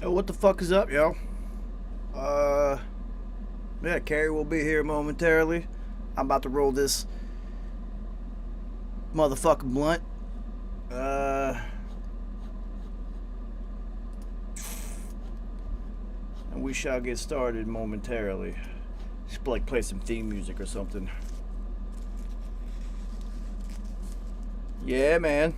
Yo, what the fuck is up, yo? Uh, yeah, Carrie will be here momentarily. I'm about to roll this motherfucking blunt. Uh, and we shall get started momentarily. Just like play some theme music or something. Yeah, man.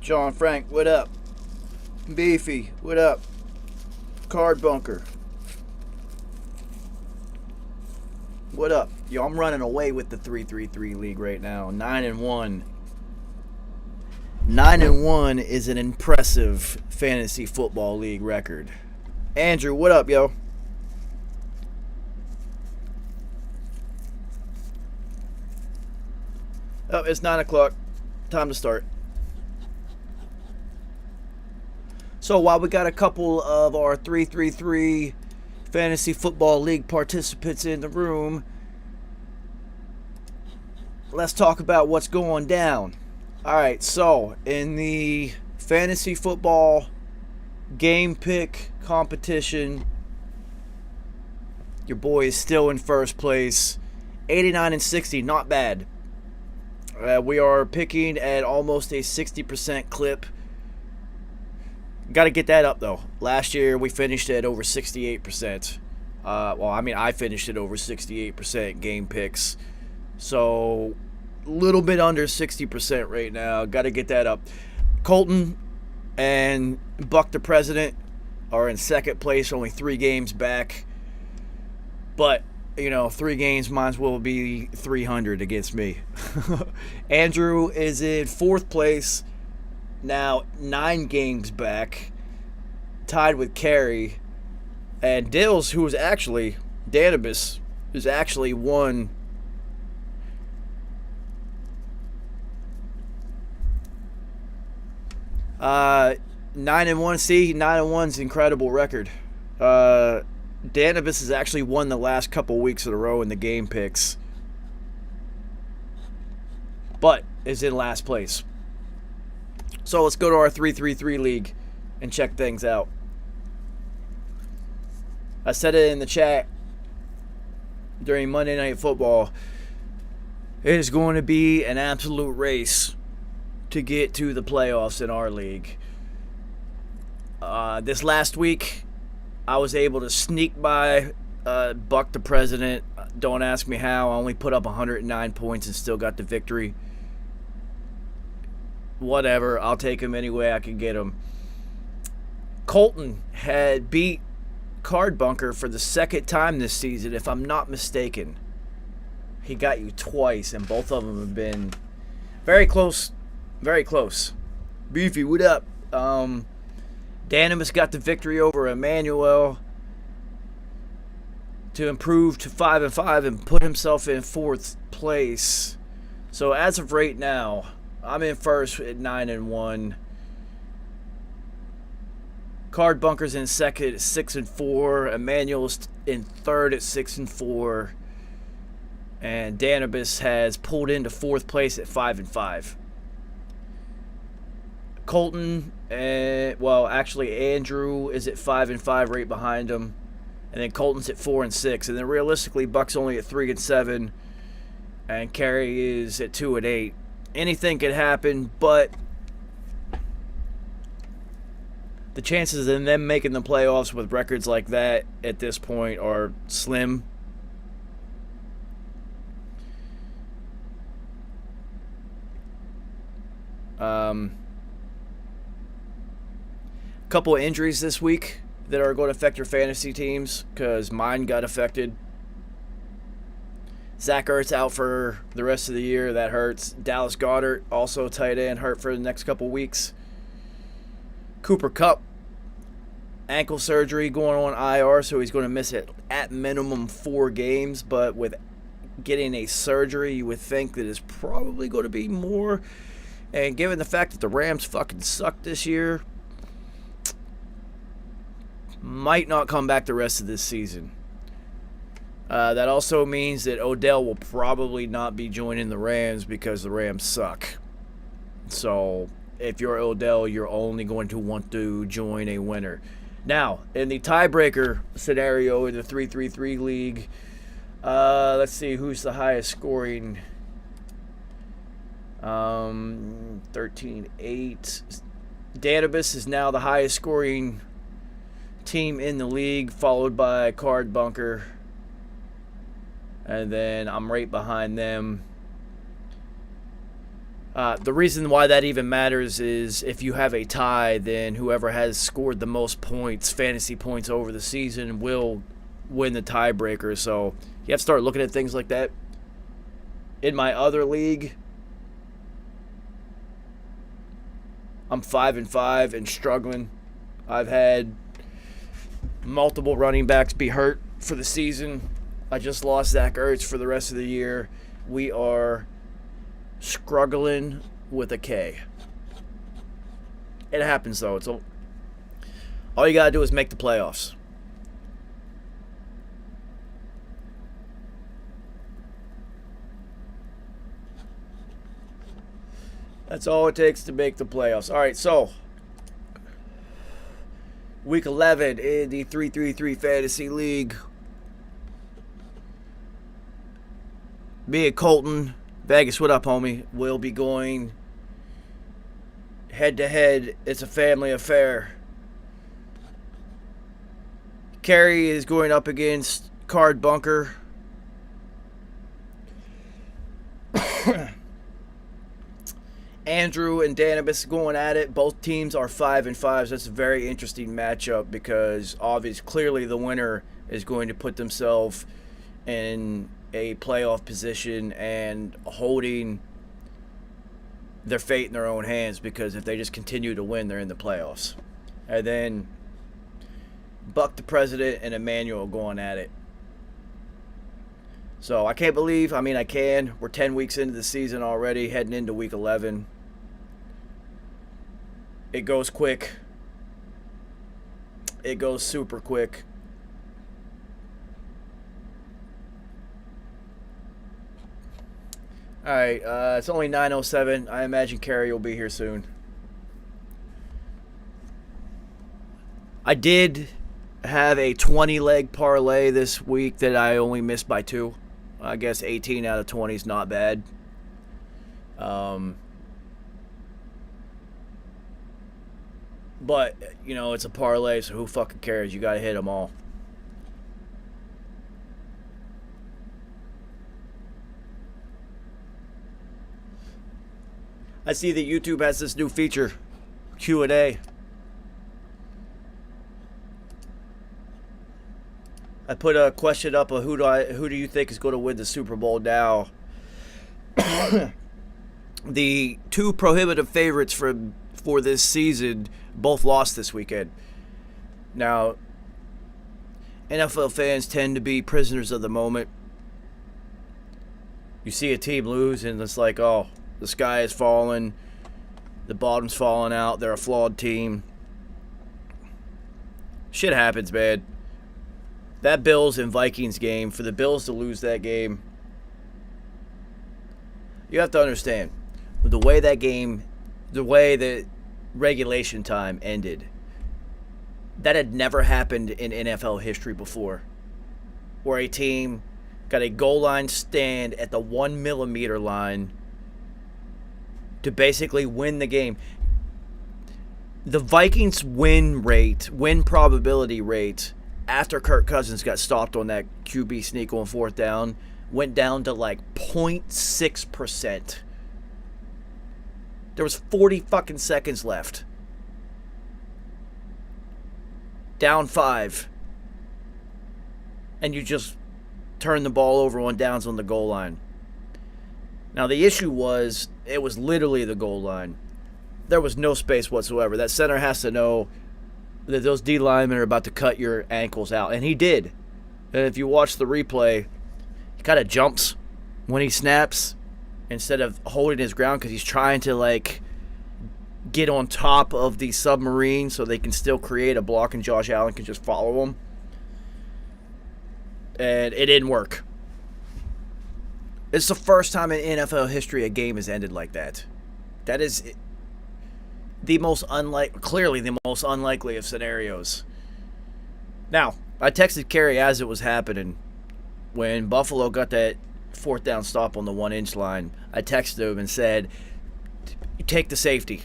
John Frank, what up? Beefy, what up? Card Bunker, what up? Yo, I'm running away with the 333 league right now. 9-1. 9-1 is an impressive fantasy football league record. Andrew, what up, yo? Oh, it's 9 o'clock. Time to start. So while we got a couple of our 333 fantasy football league participants in the room, let's talk about what's going down. All right, so in the fantasy football game pick competition, your boy is still in first place, 89-60, not bad. We are picking at almost a 60% clip. Got to get that up though. Last year we finished at over 68%. I finished at over 68% game picks. So a little bit under 60% right now. Got to get that up. Colton and Buck the President are in second place, only 3 games back. But, 3 games might as well be 300 against me. Andrew is in fourth place, now 9 games back, tied with Carey. And Dills, who was actually, Danibus, who's actually won uh 9-1. See, 9-1's incredible record. Danibus has actually won the last couple weeks in a row in the game picks, but is in last place. So let's go to our 333 league and check things out. I said it in the chat during Monday Night Football. It is going to be an absolute race to get to the playoffs in our league. This last week, I was able to sneak by Buck the President. Don't ask me how. I only put up 109 points and still got the victory. Whatever. I'll take him any way I can get him. Colton had beat Card Bunker for the second time this season, if I'm not mistaken. He got you twice, and both of them have been very close. Very close. Beefy, what up? Danimus got the victory over Emmanuel to improve to 5-5 and put himself in fourth place. So as of right now, I'm in first at 9-1. Card Bunker's in second at 6-4. Emmanuel's in third at 6-4. And Danibus has pulled into fourth place at 5-5. Colton, Andrew is at 5-5 right behind him. And then Colton's at 4-6. And then realistically, Buck's only at 3-7. And Carey is at 2-8. Anything could happen, but the chances of them making the playoffs with records like that at this point are slim. Couple of injuries this week that are going to affect your fantasy teams, because mine got affected. Zach Ertz out for the rest of the year. That hurts. Dallas Goedert, also tight end, hurt for the next couple weeks. Cooper Kupp, ankle surgery, going on IR, so he's going to miss it at minimum 4 games. But with getting a surgery, you would think that it's probably going to be more And given the fact that the Rams fucking suck this year, might not come back the rest of this season. That also means that Odell will probably not be joining the Rams because the Rams suck. So if you're Odell, you're only going to want to join a winner. Now, in the tiebreaker scenario in the 3-3-3 league, let's see who's the highest scoring. 13-8. Danibus is now the highest scoring team in the league, followed by Card Bunker. And then I'm right behind them. The reason why that even matters is if you have a tie, then whoever has scored the most points, fantasy points over the season, will win the tiebreaker. So you have to start looking at things like that. In my other league, I'm 5-5 and struggling. I've had multiple running backs be hurt for the season. I just lost Zach Ertz for the rest of the year. We are struggling with a K. It happens though. All you gotta do is make the playoffs. That's all it takes to make the playoffs. All right, so week 11 in the 3-3-3 fantasy league. Me and Colton, Vegas, what up, homie? We'll be going head-to-head. It's a family affair. Kerry is going up against Card Bunker. Andrew and Danibus going at it. Both teams are 5-5, so that's a very interesting matchup because clearly the winner is going to put themselves in a playoff position and holding their fate in their own hands, because if they just continue to win, they're in the playoffs. And then Buck the President and Emmanuel going at it. So I can't believe, I can. We're 10 weeks into the season already, heading into week 11. It goes quick. It goes super quick. Alright, it's only 9:07. I imagine Carrie will be here soon. I did have a 20-leg parlay this week that I only missed by 2. I guess 18 out of 20 is not bad. But, it's a parlay, so who fucking cares? You got to hit them all. I see that YouTube has this new feature, Q&A. I put a question up of who do you think is going to win the Super Bowl now? The 2 prohibitive favorites for this season both lost this weekend. Now, NFL fans tend to be prisoners of the moment. You see a team lose and it's like, oh, the sky is falling, the bottom's falling out, they're a flawed team. Shit happens, man. That Bills and Vikings game, for the Bills to lose that game, you have to understand, the way that regulation time ended, that had never happened in NFL history before, where a team got a goal line stand at the 1 millimeter line to basically win the game. The Vikings win probability rate after Kirk Cousins got stopped on that QB sneak on 4th down went down to like 0.6%. There was 40 fucking seconds left. Down 5. And you just turn the ball over on downs on the goal line. Now the issue was, it was literally the goal line. There was no space whatsoever. That center has to know that those D linemen are about to cut your ankles out. And he did. And if you watch the replay, he kind of jumps when he snaps. instead of holding his ground because he's trying to, like, get on top of the submarine so they can still create a block and Josh Allen can just follow him. And it didn't work. It's the first time in NFL history a game has ended like that. That is clearly the most unlikely of scenarios. Now, I texted Kerry as it was happening. When Buffalo got that fourth down stop on the 1-inch line, I texted him and said, take the safety.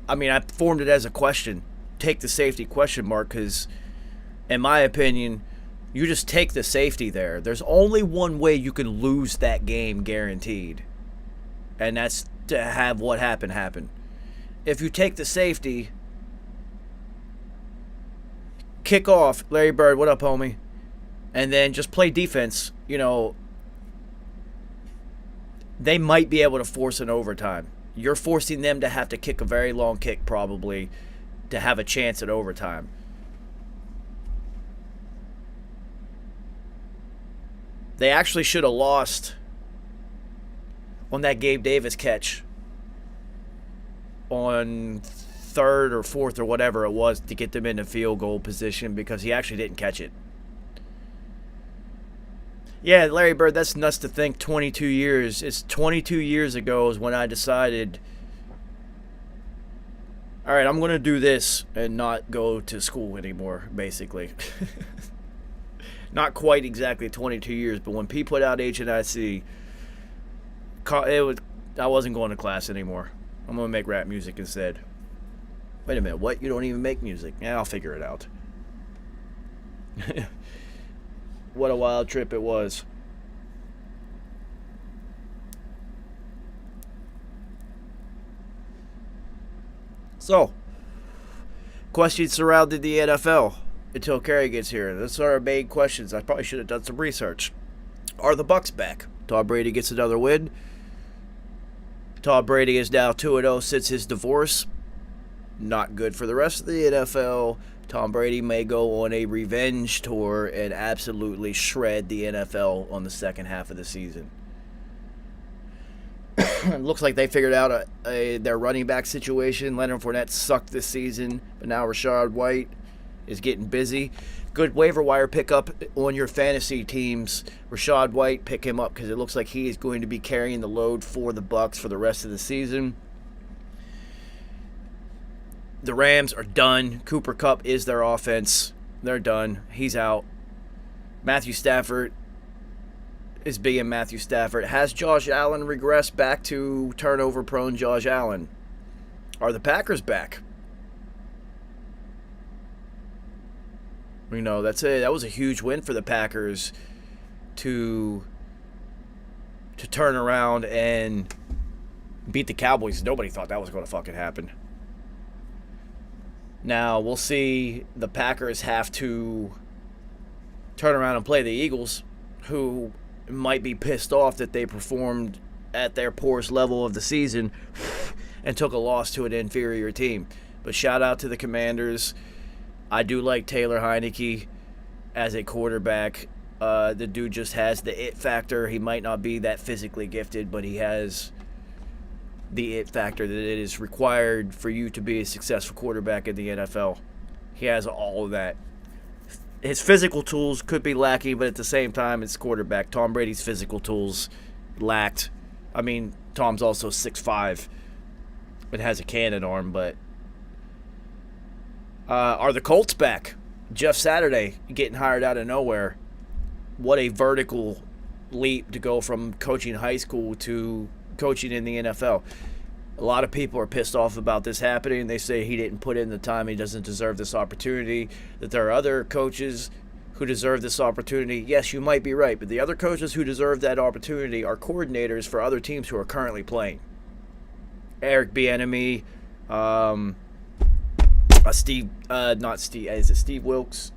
I mean, I formed it as a question. Take the safety, question mark, because in my opinion, you just take the safety there. There's only one way you can lose that game guaranteed, and that's to have what happened happen. If you take the safety, kick off, Larry Bird, what up, homie? And then just play defense, you know, they might be able to force an overtime. You're forcing them to have to kick a very long kick probably to have a chance at overtime. They actually should have lost on that Gabe Davis catch on third or fourth or whatever it was to get them into field goal position because he actually didn't catch it. Yeah, Larry Bird, that's nuts to think 22 years. It's 22 years ago is when I decided, all right, I'm going to do this and not go to school anymore, basically. Not quite exactly 22 years, but when P put out HNIC, I wasn't going to class anymore. I'm going to make rap music instead. Wait a minute, what? You don't even make music? Yeah, I'll figure it out. What a wild trip it was. So, questions surrounding the NFL until Kerry gets here. Those are our main questions. I probably should have done some research. Are the Bucs back? Tom Brady gets another win. Tom Brady is now 2-0 since his divorce. Not good for the rest of the NFL. Tom Brady may go on a revenge tour and absolutely shred the NFL on the second half of the season. It looks like they figured out their running back situation. Leonard Fournette sucked this season, but now Rachaad White is getting busy. Good waiver wire pickup on your fantasy teams. Rachaad White, pick him up because it looks like he is going to be carrying the load for the Bucs for the rest of the season. The Rams are done. Cooper Kupp is their offense. They're done. He's out. Matthew Stafford is being Matthew Stafford. Has Josh Allen regressed back to turnover-prone Josh Allen? Are the Packers back? You know, that's it. That was a huge win for the Packers to turn around and beat the Cowboys. Nobody thought that was going to fucking happen. Now, we'll see the Packers have to turn around and play the Eagles, who might be pissed off that they performed at their poorest level of the season and took a loss to an inferior team. But shout out to the Commanders. I do like Taylor Heineke as a quarterback. The dude just has the it factor. He might not be that physically gifted, but he has the it factor that it is required for you to be a successful quarterback in the NFL. He has all of that. His physical tools could be lacking, but at the same time, it's quarterback. Tom Brady's physical tools lacked. I mean, Tom's also 6'5", and has a cannon arm, but are the Colts back? Jeff Saturday getting hired out of nowhere. What a vertical leap to go from coaching high school to coaching in the NFL. A lot of people are pissed off about this happening. They say he didn't put in the time. He doesn't deserve this opportunity. That there are other coaches who deserve this opportunity. Yes, you might be right, but the other coaches who deserve that opportunity are coordinators for other teams who are currently playing. Eric Bieniemy, is it Steve Wilks?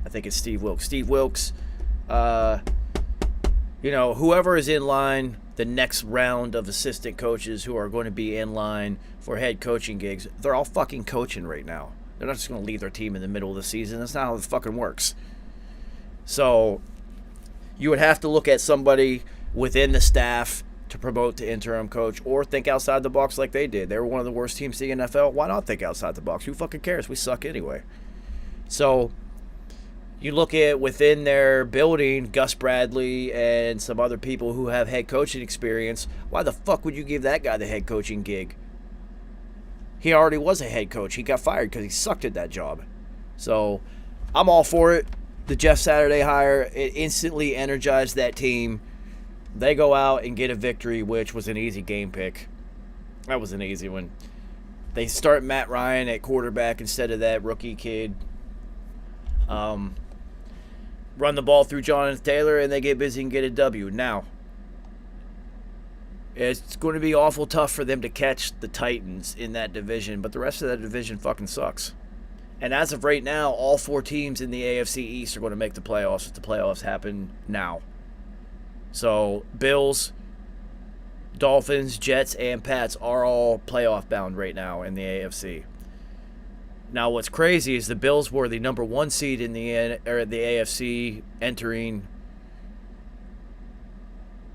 I think it's Steve Wilks. Steve Wilks, whoever is in line, the next round of assistant coaches who are going to be in line for head coaching gigs, they're all fucking coaching right now. They're not just going to leave their team in the middle of the season. That's not how this fucking works. So you would have to look at somebody within the staff to promote to interim coach or think outside the box like they did. They were one of the worst teams in the NFL. Why not think outside the box? Who fucking cares? We suck anyway. So you look at within their building, Gus Bradley and some other people who have head coaching experience. Why the fuck would you give that guy the head coaching gig? He already was a head coach. He got fired because he sucked at that job. So I'm all for it. The Jeff Saturday hire, it instantly energized that team. They go out and get a victory, which was an easy game pick. That was an easy one. They start Matt Ryan at quarterback instead of that rookie kid. Run the ball through Jonathan Taylor, and they get busy and get a W. Now, it's going to be awful tough for them to catch the Titans in that division, but the rest of that division fucking sucks. And as of right now, all 4 teams in the AFC East are going to make the playoffs if the playoffs happen now. So, Bills, Dolphins, Jets, and Pats are all playoff bound right now in the AFC. Now, what's crazy is the Bills were the number 1 seed in the AFC entering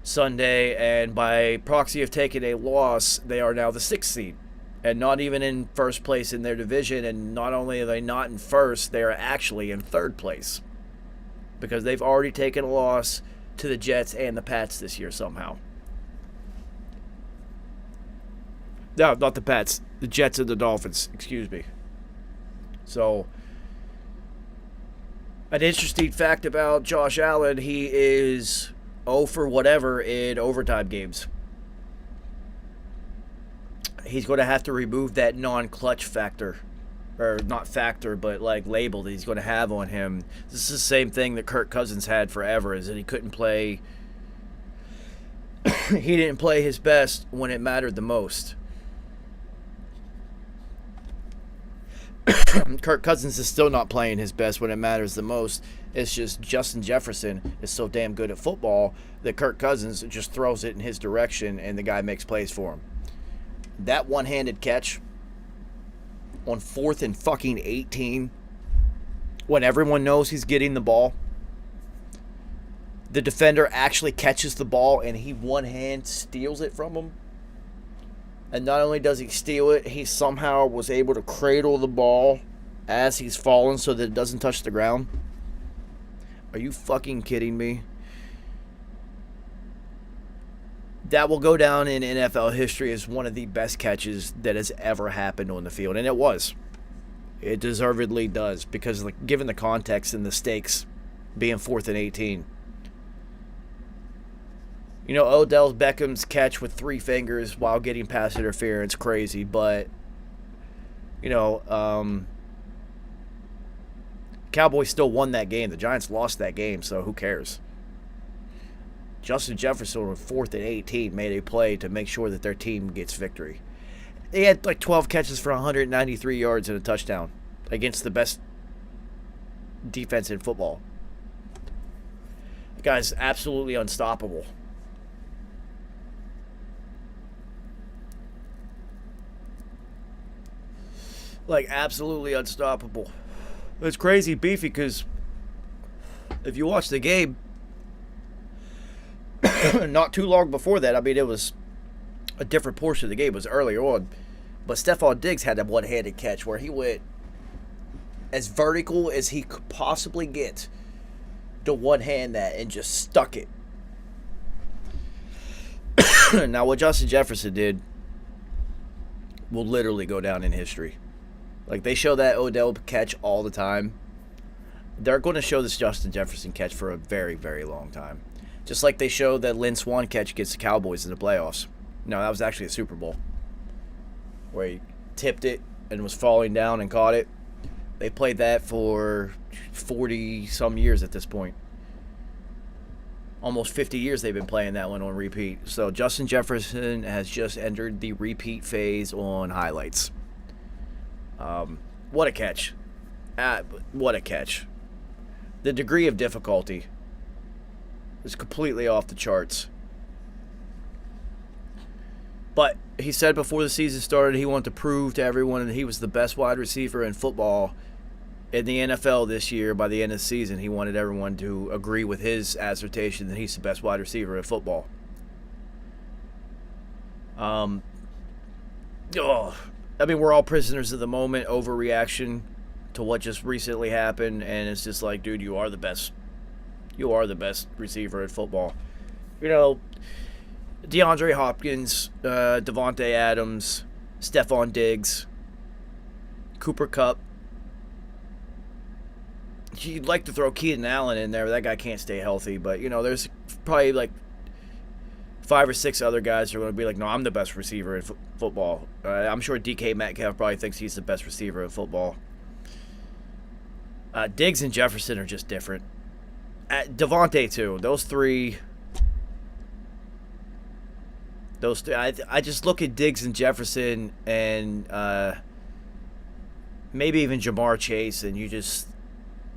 Sunday, and by proxy of taking a loss, they are now the 6th seed. And not even in first place in their division, and not only are they not in first, they are actually in 3rd place. Because they've already taken a loss to the Jets and the Pats this year somehow. No, not the Pats. The Jets and the Dolphins. Excuse me. So, an interesting fact about Josh Allen, he is 0 for whatever in overtime games. He's going to have to remove that non-clutch factor. Or not factor, but like label that he's going to have on him. This is the same thing that Kirk Cousins had forever, is that he couldn't play. He didn't play his best when it mattered the most. Kirk Cousins is still not playing his best when it matters the most. It's just Justin Jefferson is so damn good at football that Kirk Cousins just throws it in his direction and the guy makes plays for him. That one-handed catch on 4th and fucking 18 when everyone knows he's getting the ball. The defender actually catches the ball and he one-hand steals it from him. And not only does he steal it, he somehow was able to cradle the ball as he's falling so that it doesn't touch the ground. Are you fucking kidding me? That will go down in NFL history as one of the best catches that has ever happened on the field. And it was. It deservedly does. Because given the context and the stakes being 4th and 18. You know, Odell Beckham's catch with 3 fingers while getting pass interference, crazy. But, you know, Cowboys still won that game. The Giants lost that game, so who cares? Justin Jefferson on 4th and 18 made a play to make sure that their team gets victory. He had like 12 catches for 193 yards and a touchdown against the best defense in football. The guy's absolutely unstoppable. Like, absolutely unstoppable. It's crazy beefy because if you watch the game, not too long before that, I mean, it was a different portion of the game. It was earlier on. But Stephon Diggs had a one-handed catch where he went as vertical as he could possibly get to one-hand that and just stuck it. Now, what Justin Jefferson did will literally go down in history. Like, they show that Odell catch all the time. They're going to show this Justin Jefferson catch for a very, very long time. Just like they showed that Lynn Swann catch against the Cowboys in the playoffs. No, that was actually a Super Bowl. Where he tipped it and was falling down and caught it. They played that for 40-some years at this point. Almost 50 years they've been playing that one on repeat. So Justin Jefferson has just entered the repeat phase on highlights. What a catch. What a catch. The degree of difficulty is completely off the charts. But he said before the season started he wanted to prove to everyone that he was the best wide receiver in football in the NFL this year. By the end of the season, he wanted everyone to agree with his assertion that he's the best wide receiver in football. Um, oh, I mean, we're all prisoners of the moment, overreaction to what just recently happened, and it's just like, dude, you are the best. You are the best receiver in football. You know, DeAndre Hopkins, Devontae Adams, Stephon Diggs, Cooper Kupp. You'd like to throw Keenan Allen in there, but that guy can't stay healthy. But, you know, there's probably like 5 or 6 other guys who are going to be like, no, I'm the best receiver in football. I'm sure DK Metcalf probably thinks he's the best receiver in football. Diggs and Jefferson are just different. Devontae, too. Those three. I just look at Diggs and Jefferson and maybe even Jamar Chase, and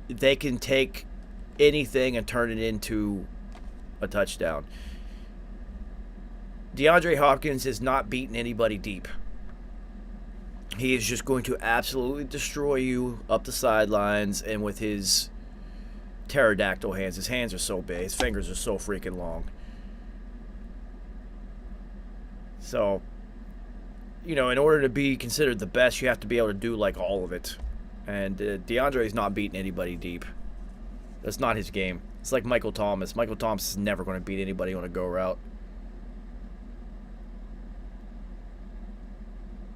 they can take anything and turn it into a touchdown. DeAndre Hopkins is not beating anybody deep. He is just going to absolutely destroy you up the sidelines, and with his pterodactyl hands. His hands are so big. His fingers are so freaking long. So, you know, in order to be considered the best, you have to be able to do, like, all of it. And DeAndre is not beating anybody deep. That's not his game. It's like Michael Thomas. Michael Thomas is never going to beat anybody on a go route.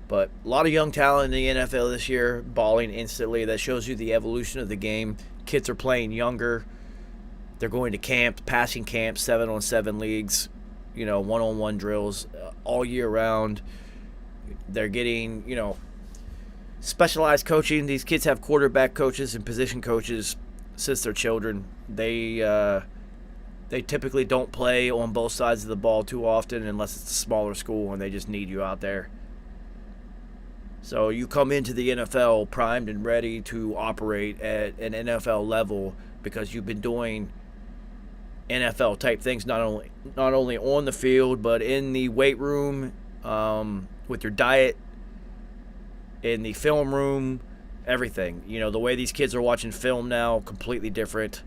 But a lot of young talent in the NFL this year, balling instantly. That shows you the evolution of the game. Kids are playing younger. They're going to camp, passing camps, 7-on-7 leagues, you know, 1-on-1 drills all year round. They're getting, you know, specialized coaching. These kids have quarterback coaches and position coaches since they're children. They typically don't play on both sides of the ball too often unless it's a smaller school and they just need you out there. So you come into the NFL primed and ready to operate at an NFL level because you've been doing NFL type things not only on the field but in the weight room, with your diet, in the film room, everything. You know, the way these kids are watching film now, completely different.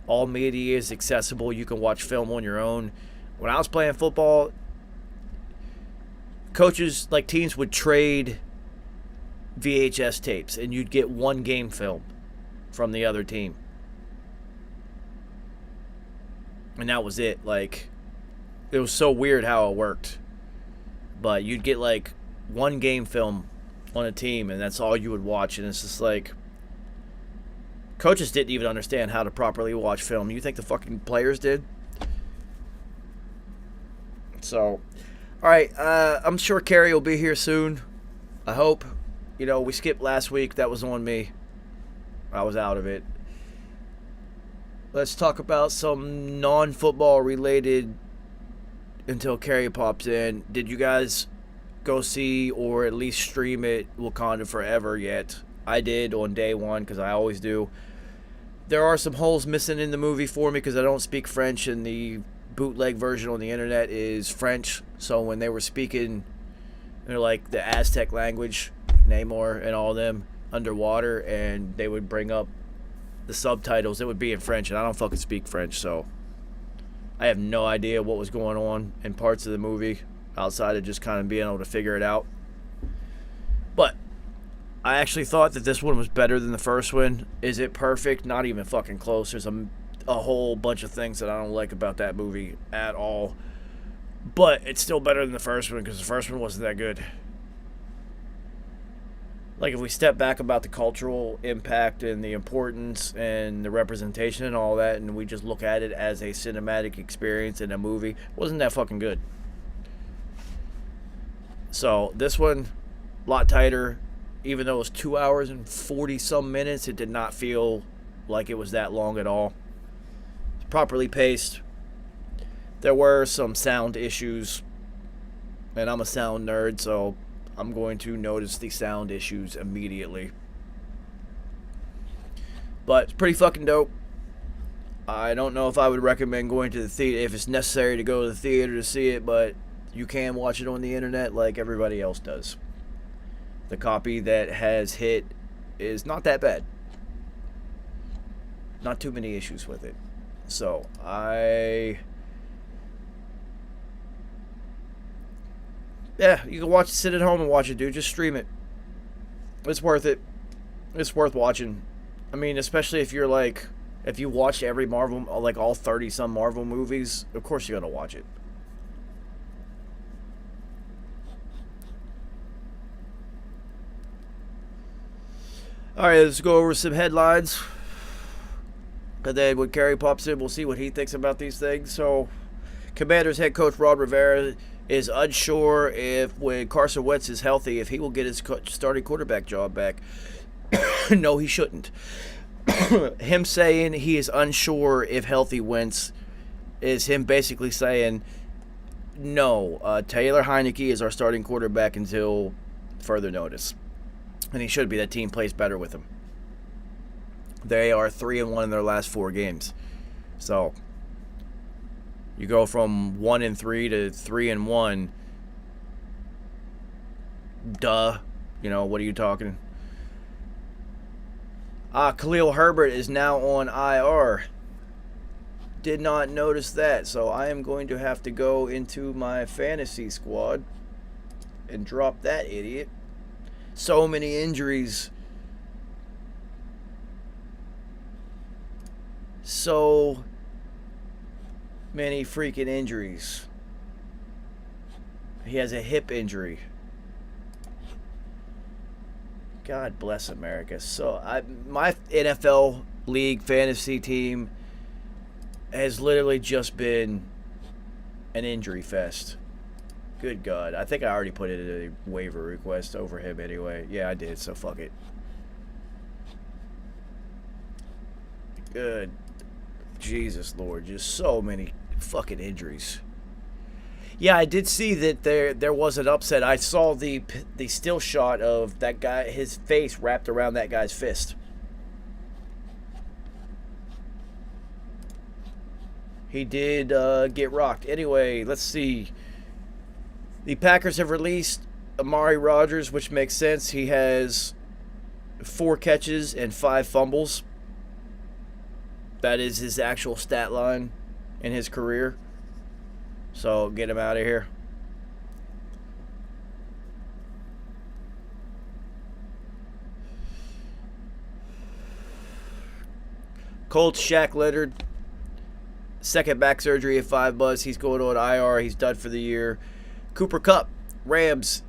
All media is accessible. You can watch film on your own. When I was playing football, coaches, like teams would trade VHS tapes and you'd get one game film from the other team. And that was it. Like, it was so weird how it worked. But you'd get like one game film on a team and that's all you would watch. And it's just like, coaches didn't even understand how to properly watch film. You think the fucking players did? So, alright, I'm sure Carrie will be here soon. I hope. You know, we skipped last week. That was on me. I was out of it. Let's talk about some non-football related until Carrie pops in. Did you guys go see or at least stream it, Wakanda Forever, yet? I did on day one because I always do. There are some holes missing in the movie for me because I don't speak French and the bootleg version on the internet is French. So when they were speaking, you know, like the Aztec language, Namor and all of them underwater, and they would bring up the subtitles, it would be in French, and I don't fucking speak French, so I have no idea what was going on in parts of the movie outside of just kind of being able to figure it out. But I actually thought that this one was better than the first one. Is it perfect? Not even fucking close. There's a whole bunch of things that I don't like about that movie at all, but it's still better than the first one because the first one wasn't that good. Like, if we step back about the cultural impact and the importance and the representation and all that, and we just look at it as a cinematic experience in a movie, wasn't that fucking good. So, this one, a lot tighter. Even though it was 2 hours and 40-some minutes, it did not feel like it was that long at all. It's properly paced. There were some sound issues, and I'm a sound nerd, so I'm going to notice the sound issues immediately. But it's pretty fucking dope. I don't know if I would recommend going to the theater, if it's necessary to go to the theater to see it, but you can watch it on the internet like everybody else does. The copy that has hit is not that bad. Not too many issues with it. So, Yeah, you can watch it, sit at home and watch it, dude. Just stream it. It's worth it. It's worth watching. I mean, especially if you're like, if you watch every Marvel, like all 30 some Marvel movies, of course you're gonna watch it. All right, let's go over some headlines. And then when Kerry pops in, we'll see what he thinks about these things. So, Commanders head coach Ron Rivera is unsure if when Carson Wentz is healthy, if he will get his starting quarterback job back. No, he shouldn't. Him saying he is unsure if healthy Wentz is him basically saying, no, Taylor Heineke is our starting quarterback until further notice. And he should be. That team plays better with him. They are 3-1 in their last 4 games. So you go from 1-3 to 3-1. Duh. You know, what are you talking? Khalil Herbert is now on IR. Did not notice that. So I am going to have to go into my fantasy squad and drop that idiot. So many injuries. So many freaking injuries. He has a hip injury. God bless America. So my NFL league fantasy team has literally just been an injury fest. Good God. I think I already put in a waiver request over him anyway. Yeah, I did, so fuck it. Good Jesus Lord. Just so many fucking injuries. Yeah, I did see that there was an upset. I saw the still shot of that guy, his face wrapped around that guy's fist. He did get rocked. Anyway, let's see. The Packers have released Amari Rodgers, which makes sense. He has 4 catches and 5 fumbles. That is his actual stat line in his career. So get him out of here. Colts, Shaq Leonard. Second back surgery at 5 months. He's going on IR. He's done for the year. Cooper Kupp, Rams,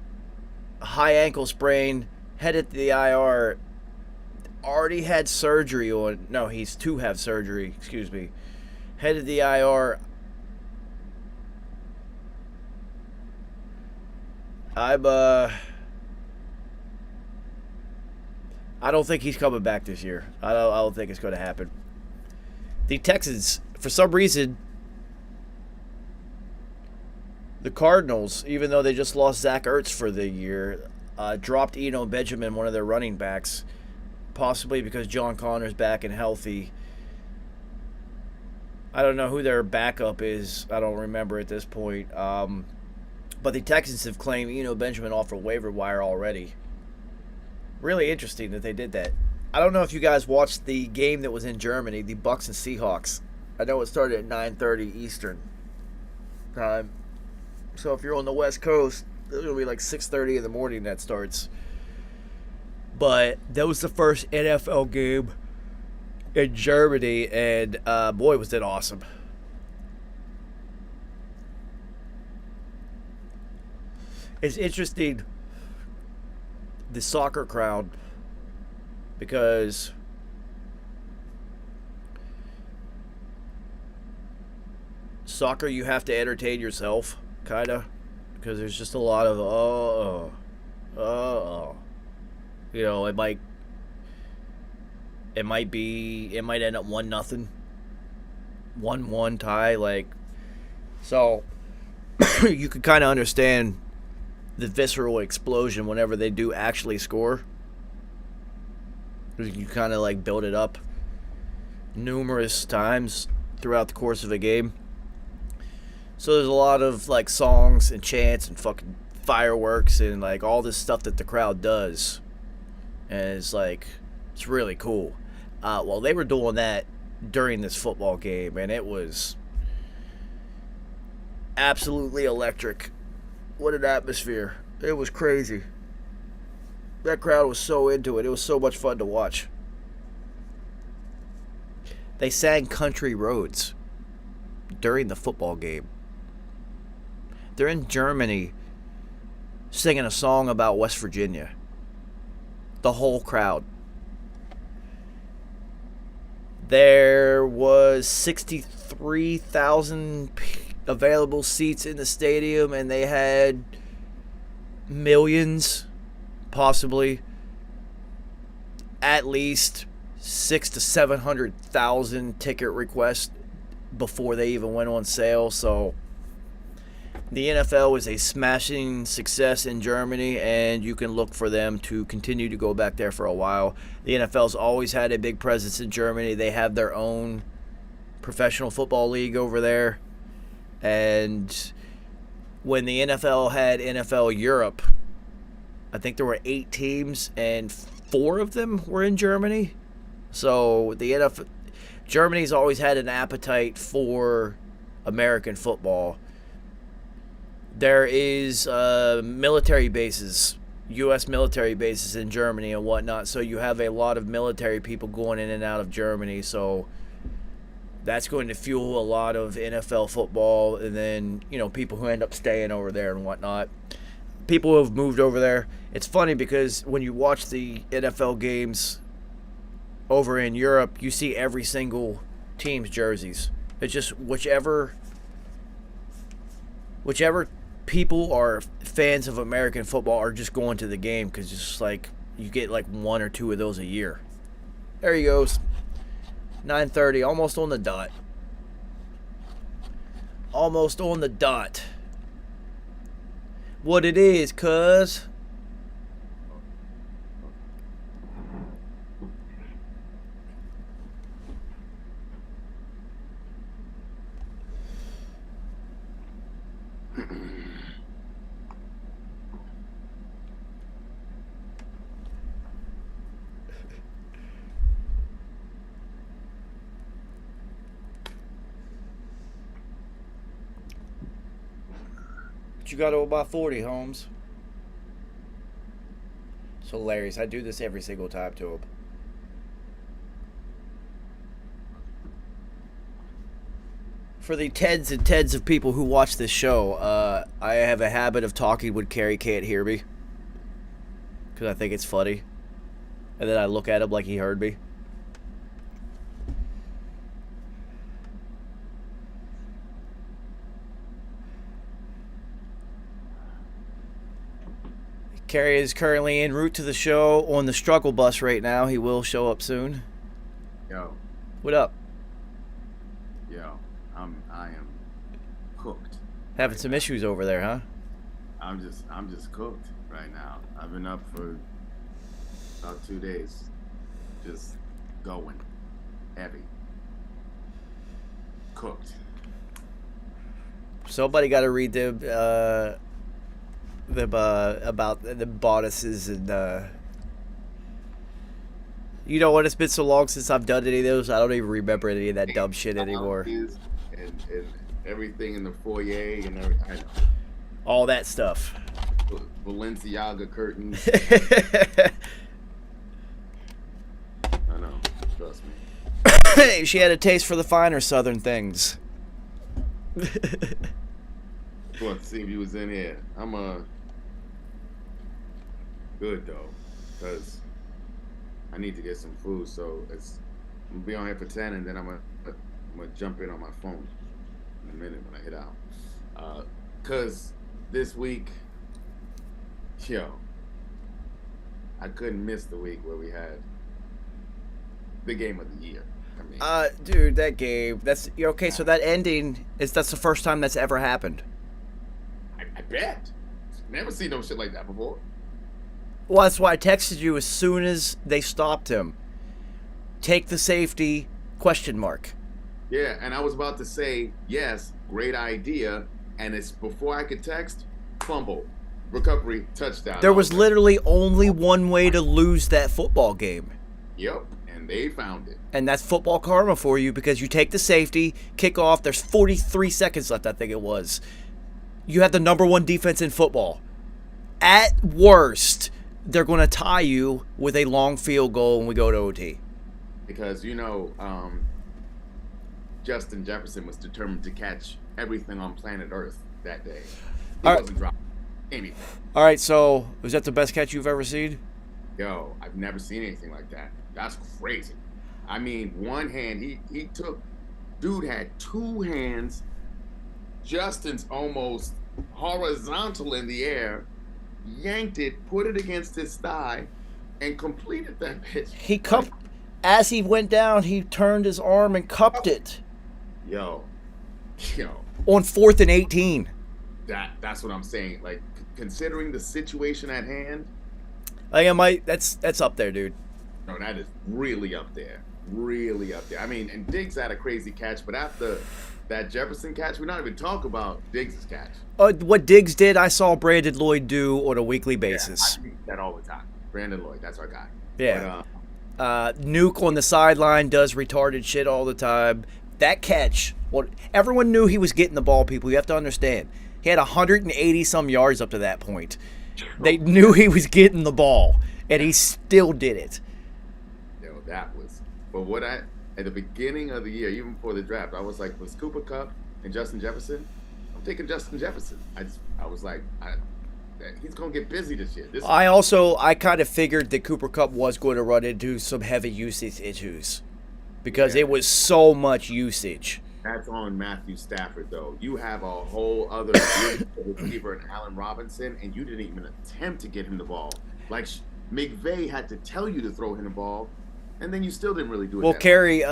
high ankle sprain, headed to the IR. Already had surgery on. No, he's to have surgery. Excuse me. Headed to the IR. I don't think he's coming back this year. I don't think it's going to happen. The Texans, for some reason, the Cardinals, even though they just lost Zach Ertz for the year, dropped Eno Benjamin, one of their running backs, possibly because John Connor's back and healthy. I don't know who their backup is. I don't remember at this point. But the Texans have claimed Eno Benjamin off a waiver wire already. Really interesting that they did that. I don't know if you guys watched the game that was in Germany, the Bucks and Seahawks. I know it started at 9:30 Eastern time. So if you're on the West Coast, it'll be like 6:30 in the morning that starts. But that was the first NFL game in Germany, and boy, was it awesome. It's interesting, the soccer crowd, because soccer, you have to entertain yourself, kind of, because there's just a lot of, you know, it might end up 1-0, 1-1 tie, like, so you can kind of understand the visceral explosion whenever they do actually score. You kind of like build it up numerous times throughout the course of a game. So there's a lot of like songs and chants and fucking fireworks and like all this stuff that the crowd does. And it's like, it's really cool. Well, they were doing that during this football game, and it was absolutely electric. What an atmosphere. It was crazy. That crowd was so into it. It was so much fun to watch. They sang Country Roads during the football game. They're in Germany singing a song about West Virginia. The whole crowd. There was 63,000 available seats in the stadium, and they had millions, possibly, at least 600,000 to 700,000 ticket requests before they even went on sale. So the NFL was a smashing success in Germany, and you can look for them to continue to go back there for a while. The NFL's always had a big presence in Germany. They have their own professional football league over there. And when the NFL had NFL Europe, I think there were 8 teams, and 4 of them were in Germany. So the NFL, Germany's always had an appetite for American football. There is military bases, U.S. military bases in Germany and whatnot. So you have a lot of military people going in and out of Germany. So that's going to fuel a lot of NFL football. And then, people who end up staying over there and whatnot. People who have moved over there. It's funny because when you watch the NFL games over in Europe, you see every single team's jerseys. It's just whichever people are fans of American football are just going to the game, because it's just like you get like 1 or 2 of those a year. There he goes. 9:30, almost on the dot. Almost on the dot. What it is, cuz. You got to about 40, Holmes. It's hilarious. I do this every single time to him. For the tens and tens of people who watch this show, I have a habit of talking when Carrie can't hear me, because I think it's funny, and then I look at him like he heard me. Carrie is currently en route to the show on the struggle bus right now. He will show up soon. Yo. What up? Yo, I am cooked. Having some issues over there, huh? I'm just cooked right now. I've been up for about 2 days, just going heavy. Cooked. Somebody got to read them about the bodices and you know what? It's been so long since I've done any of those. I don't even remember any of that dumb shit anymore. And everything in the foyer and everything. I know. All that stuff. Balenciaga curtains. I know. Trust me. Hey, she had a taste for the finer southern things. Want to see if he was in here. I'm good though, because I need to get some food. So I'm gonna be on here for 10, and then I'm gonna jump in on my phone in a minute when I hit out. Cause this week, I couldn't miss the week where we had the game of the year. I mean, dude, that game. That's okay. So that ending that's the first time that's ever happened. I bet. Never seen no shit like that before. Well, that's why I texted you as soon as they stopped him. Take the safety, ? Yeah, and I was about to say, yes, great idea. And it's before I could text, fumble, recovery, touchdown. There was literally only one way to lose that football game. Yep, and they found it. And that's football karma for you, because you take the safety, kick off, there's 43 seconds left, I think it was. You have the number one defense in football. At worst, they're going to tie you with a long field goal when we go to OT. Because Justin Jefferson was determined to catch everything on planet Earth that day. He wasn't dropping anything. All right, so was that the best catch you've ever seen? Yo, I've never seen anything like that. That's crazy. I mean, one hand, he took, dude had two hands. Justin's almost horizontal in the air, yanked it, put it against his thigh, and completed that pitch. He cupped, as he went down, he turned his arm and cupped it. Yo. On 4th and 18. That's what I'm saying. Like, considering the situation at hand. That's up there, dude. No, that is really up there. Really up there. I mean, and Diggs had a crazy catch, but after that Jefferson catch, we're not even talking about Diggs' catch. What Diggs did, I saw Brandon Lloyd do on a weekly basis. I do that all the time. Brandon Lloyd, that's our guy. Yeah. Nuke on the sideline does retarded shit all the time. That catch, everyone knew he was getting the ball, people. You have to understand. He had 180 some yards up to that point. They knew he was getting the ball, and he still did it. Yo, that was. But at the beginning of the year, even before the draft, I was like, was Cooper Kupp and Justin Jefferson? I'm taking Justin Jefferson. I was like, he's gonna get busy this year. I kind of figured that Cooper Kupp was going to run into some heavy usage issues because it was so much usage. That's on Matthew Stafford, though. You have a whole other receiver in Allen Robinson, and you didn't even attempt to get him the ball. Like, McVay had to tell you to throw him the ball, and then you still didn't really do it. Well, Kerry,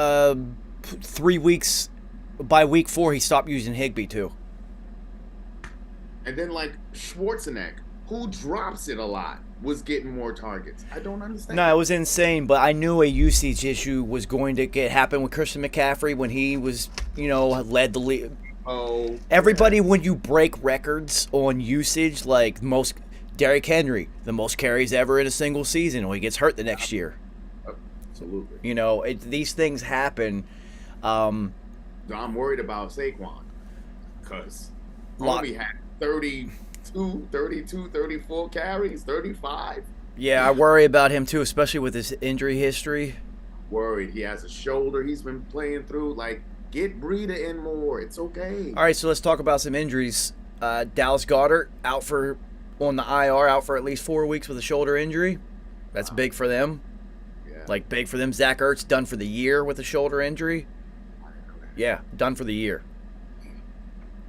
3 weeks, by week 4, he stopped using Higbee, too. And then, like, Schwarzenegger, who drops it a lot, was getting more targets. I don't understand. No, it was insane, but I knew a usage issue was going to happen with Christian McCaffrey when he was, led the league. Oh. Everybody, yeah. When you break records on usage, like Derrick Henry, the most carries ever in a single season, or he gets hurt the next year. Absolutely. These things happen. I'm worried about Saquon because Homie had 32, 34 carries, 35. Yeah, I worry about him too, especially with his injury history. Worried. He has a shoulder he's been playing through. Like, get Breida in more. It's okay. All right, so let's talk about some injuries. Dallas Goedert on the IR, out for at least 4 weeks with a shoulder injury. That's big for them. Yeah. Big for them. Zach Ertz done for the year with a shoulder injury. Yeah, done for the year.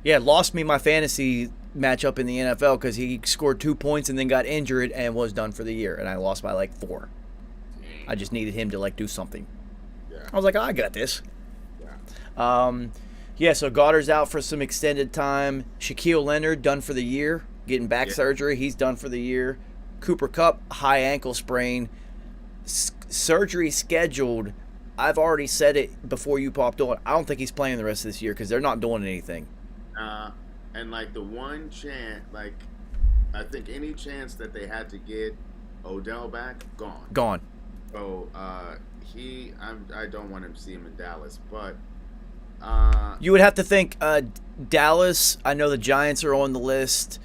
Yeah, lost me my fantasy matchup in the NFL because he scored 2 points and then got injured and was done for the year, and I lost by 4. I just needed him to do something. Yeah. I was like, I got this. Yeah. So Goddard's out for some extended time. Shaquille Leonard done for the year, getting back surgery. He's done for the year. Cooper Kupp, high ankle sprain. Surgery scheduled. I've already said it before you popped on. I don't think he's playing the rest of this year because they're not doing anything. And the one chance, I think any chance that they had to get Odell back, gone. So I don't want him to see him in Dallas, but you would have to think Dallas. I know the Giants are on the list.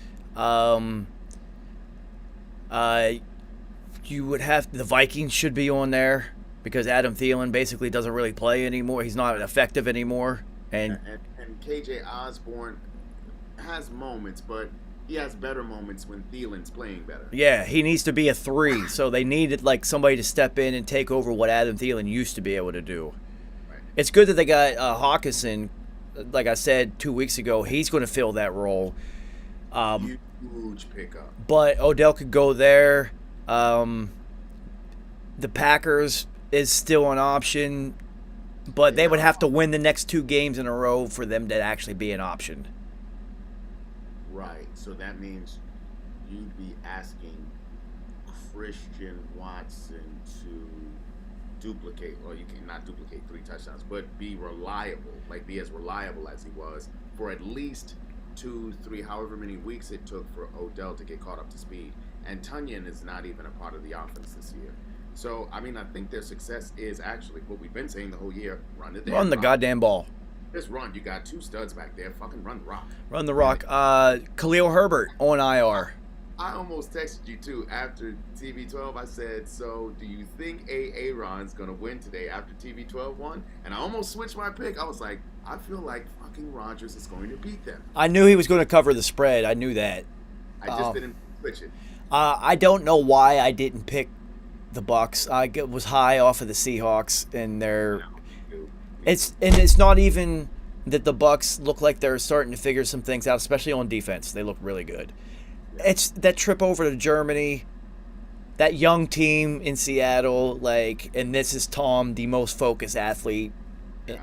You would have the Vikings should be on there because Adam Thielen basically doesn't really play anymore. He's not effective anymore, and KJ Osborne has moments, but he has better moments when Thielen's playing better. Yeah, he needs to be a 3, so they needed somebody to step in and take over what Adam Thielen used to be able to do. Right. It's good that they got Hawkinson. Like I said 2 weeks ago, he's going to fill that role. Huge pickup. But Odell could go there. The Packers is still an option, but they would have to win the next 2 games in a row for them to actually be an option. Right. So that means you'd be asking Christian Watson to duplicate, or you can not duplicate 3 touchdowns, but be reliable, be as reliable as he was for at least 2, 3, however many weeks it took for Odell to get caught up to speed. And Tunyon is not even a part of the offense this year. So, I think their success is actually what we've been saying the whole year. Run the goddamn ball. Just run. You got two studs back there. Fucking run the rock. Run the rock. Khalil Herbert on IR. I almost texted you too after TB12. I said, "So, do you think Aaron's gonna win today after TB12 won?" And I almost switched my pick. I was like, "I feel like fucking Rodgers is going to beat them." I knew he was going to cover the spread. I knew that. I just didn't switch it. I don't know why I didn't pick the Bucks. I was high off of the Seahawks, and it's not even that the Bucks look like they're starting to figure some things out, especially on defense. They look really good. It's that trip over to Germany, that young team in Seattle, and this is Tom, the most focused athlete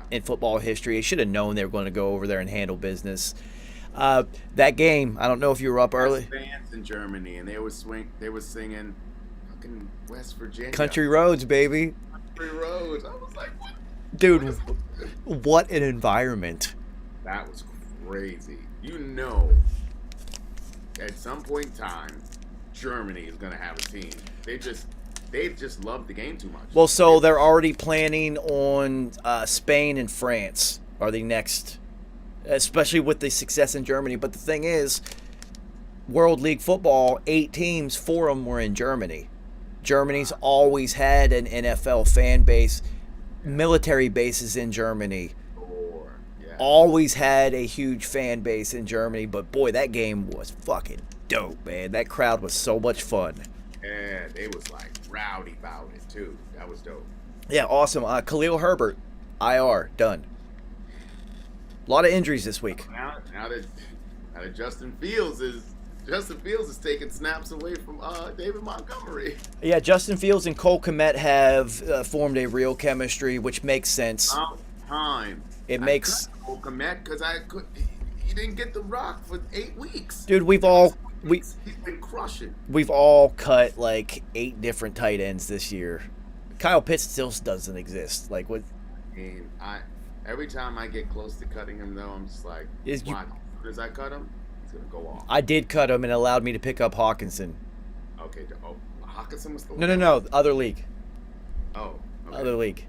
in football history. He should have known they were going to go over there and handle business. That game, I don't know if you were up early. Fans in Germany, and they were singing fucking West Virginia. Country Roads, baby. Country Roads. I was like, what? Dude, what an environment. That was crazy. At some point in time, Germany is going to have a team. They just love the game too much. Well, so they're already planning on Spain and France are the next, especially with the success in Germany. But the thing is, World League Football, 8 teams, 4 of them were in Germany. Germany's always had an NFL fan base, military bases in Germany. Always had a huge fan base in Germany, but boy, that game was fucking dope, man. That crowd was so much fun. And they was like rowdy about it too. That was dope. Yeah, awesome. Khalil Herbert, IR, done. A lot of injuries this week. Now that Justin Fields is taking snaps away from David Montgomery. Yeah, Justin Fields and Cole Kmet have formed a real chemistry, which makes sense. Time. It makes Cole Kmet because he didn't get the rock for 8 weeks. Dude, he's been crushing. We've all cut like 8 different tight ends this year. Kyle Pitts still doesn't exist. Like what? I mean, every time I get close to cutting him though, I'm just like, why? As I cut him, he's gonna go off. I did cut him and it allowed me to pick up Hawkinson. Okay. Oh, Hawkinson was the No. Other league. Oh. Okay. Other league.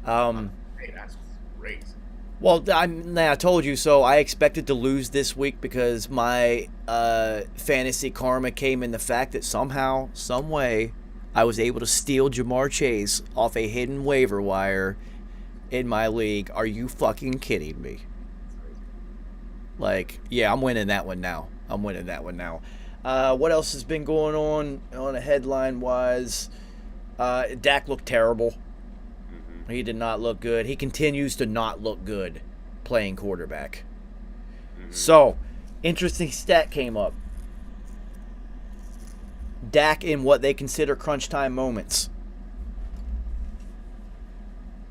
Hey, that's great. Well, I told you so. I expected to lose this week because my fantasy karma came in the fact that somehow, some way, I was able to steal Jamar Chase off a hidden waiver wire in my league. Are you fucking kidding me? Yeah, I'm winning that one now. What else has been going on a headline-wise? Dak looked terrible. He did not look good. He continues to not look good playing quarterback. So, interesting stat came up. Dak in what they consider crunch time moments.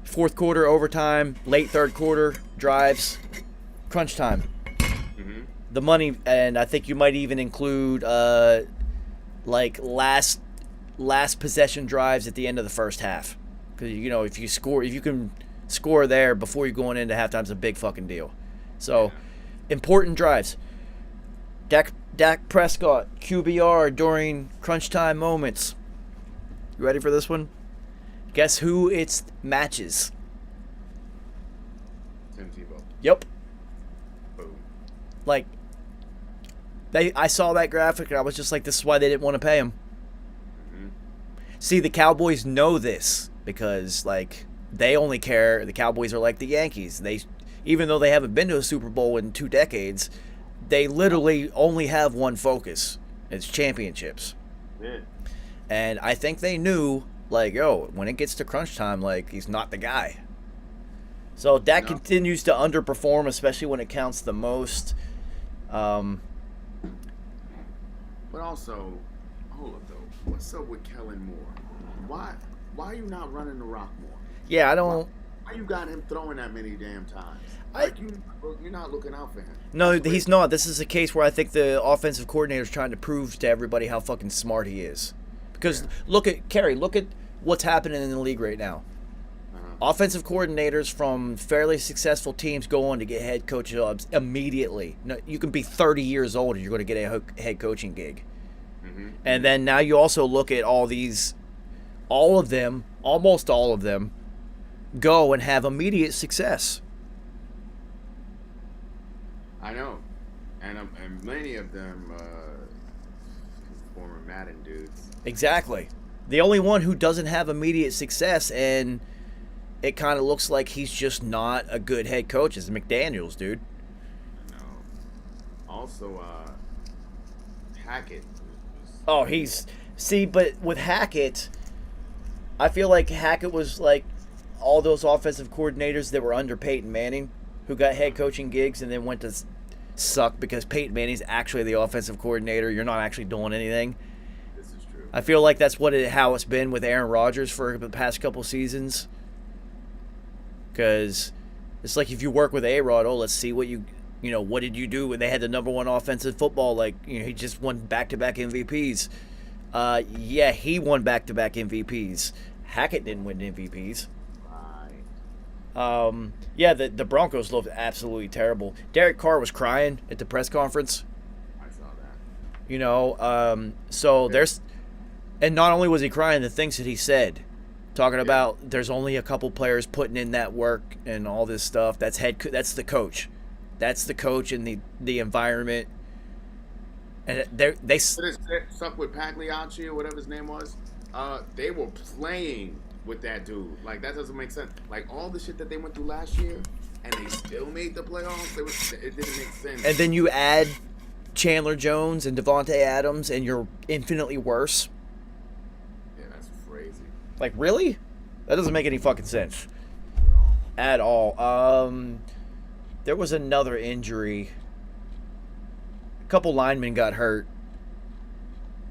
Fourth quarter, overtime, late third quarter, drives, crunch time. The money, and I think you might even include last possession drives at the end of the first half. Because, if you can score there before you're going into halftime, it's a big fucking deal. So, important drives. Dak Prescott, QBR during crunch time moments. You ready for this one? Guess who it matches? Tim Tebow. Yep. Boom. I saw that graphic and I was just like, this is why they didn't want to pay him. See, the Cowboys know this. Because, they only care. The Cowboys are like the Yankees. Even though they haven't been to a Super Bowl in 2 decades, they literally only have one focus. It's championships. Yeah. And I think they knew, when it gets to crunch time, he's not the guy. So Dak continues to underperform, especially when it counts the most. But also, hold up, though. What's up with Kellen Moore? Why are you not running the rock more? Yeah, I don't. Why you got him throwing that many damn times? You're not looking out for him. No, he's not. This is a case where I think the offensive coordinator is trying to prove to everybody how fucking smart he is. Because look at what's happening in the league right now. Offensive coordinators from fairly successful teams go on to get head coach jobs immediately. No, you can be 30 years old and you're going to get a head coaching gig. And then now you also look at almost all of them, go and have immediate success. I know, and many of them former Madden dudes. Exactly. The only one who doesn't have immediate success, and it kind of looks like he's just not a good head coach, is McDaniels, dude. I know. Also, Hackett. Oh, but with Hackett, I feel like Hackett was like all those offensive coordinators that were under Peyton Manning, who got head coaching gigs and then went to suck because Peyton Manning's actually the offensive coordinator. You're not actually doing anything. This is true. I feel like that's how it's been with Aaron Rodgers for the past couple seasons. Because it's like if you work with A-Rod, let's see what what did you do when they had the number one offensive football? Like, he just won back-to-back MVPs. Yeah, he won back-to-back MVPs. Hackett didn't win MVPs. Right. Yeah, the Broncos looked absolutely terrible. Derek Carr was crying at the press conference. I saw that. So there's, and not only was he crying, the things that he said, talking about there's only a couple players putting in that work and all this stuff. That's the coach. That's the coach and the environment. And they stuck with Pagliacci or whatever his name was. They were playing with that dude. Like, that doesn't make sense. Like, all the shit that they went through last year, and they still made the playoffs. It didn't make sense. And then you add Chandler Jones and Devontae Adams, and you're infinitely worse. Yeah, that's crazy. Like, really? That doesn't make any fucking sense at all. There was another injury. A couple linemen got hurt.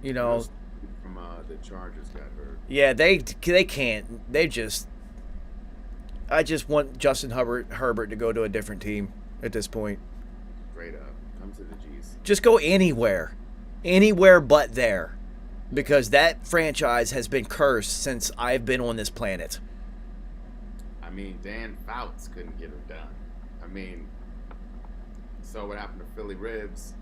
From the Chargers got hurt. Yeah, they can't. I just want Justin Herbert to go to a different team at this point. Straight up. Come to the G's. Just go anywhere. Anywhere but there. Because that franchise has been cursed since I've been on this planet. I mean, Dan Fouts couldn't get it done. I mean, so what happened to Philly Ribs?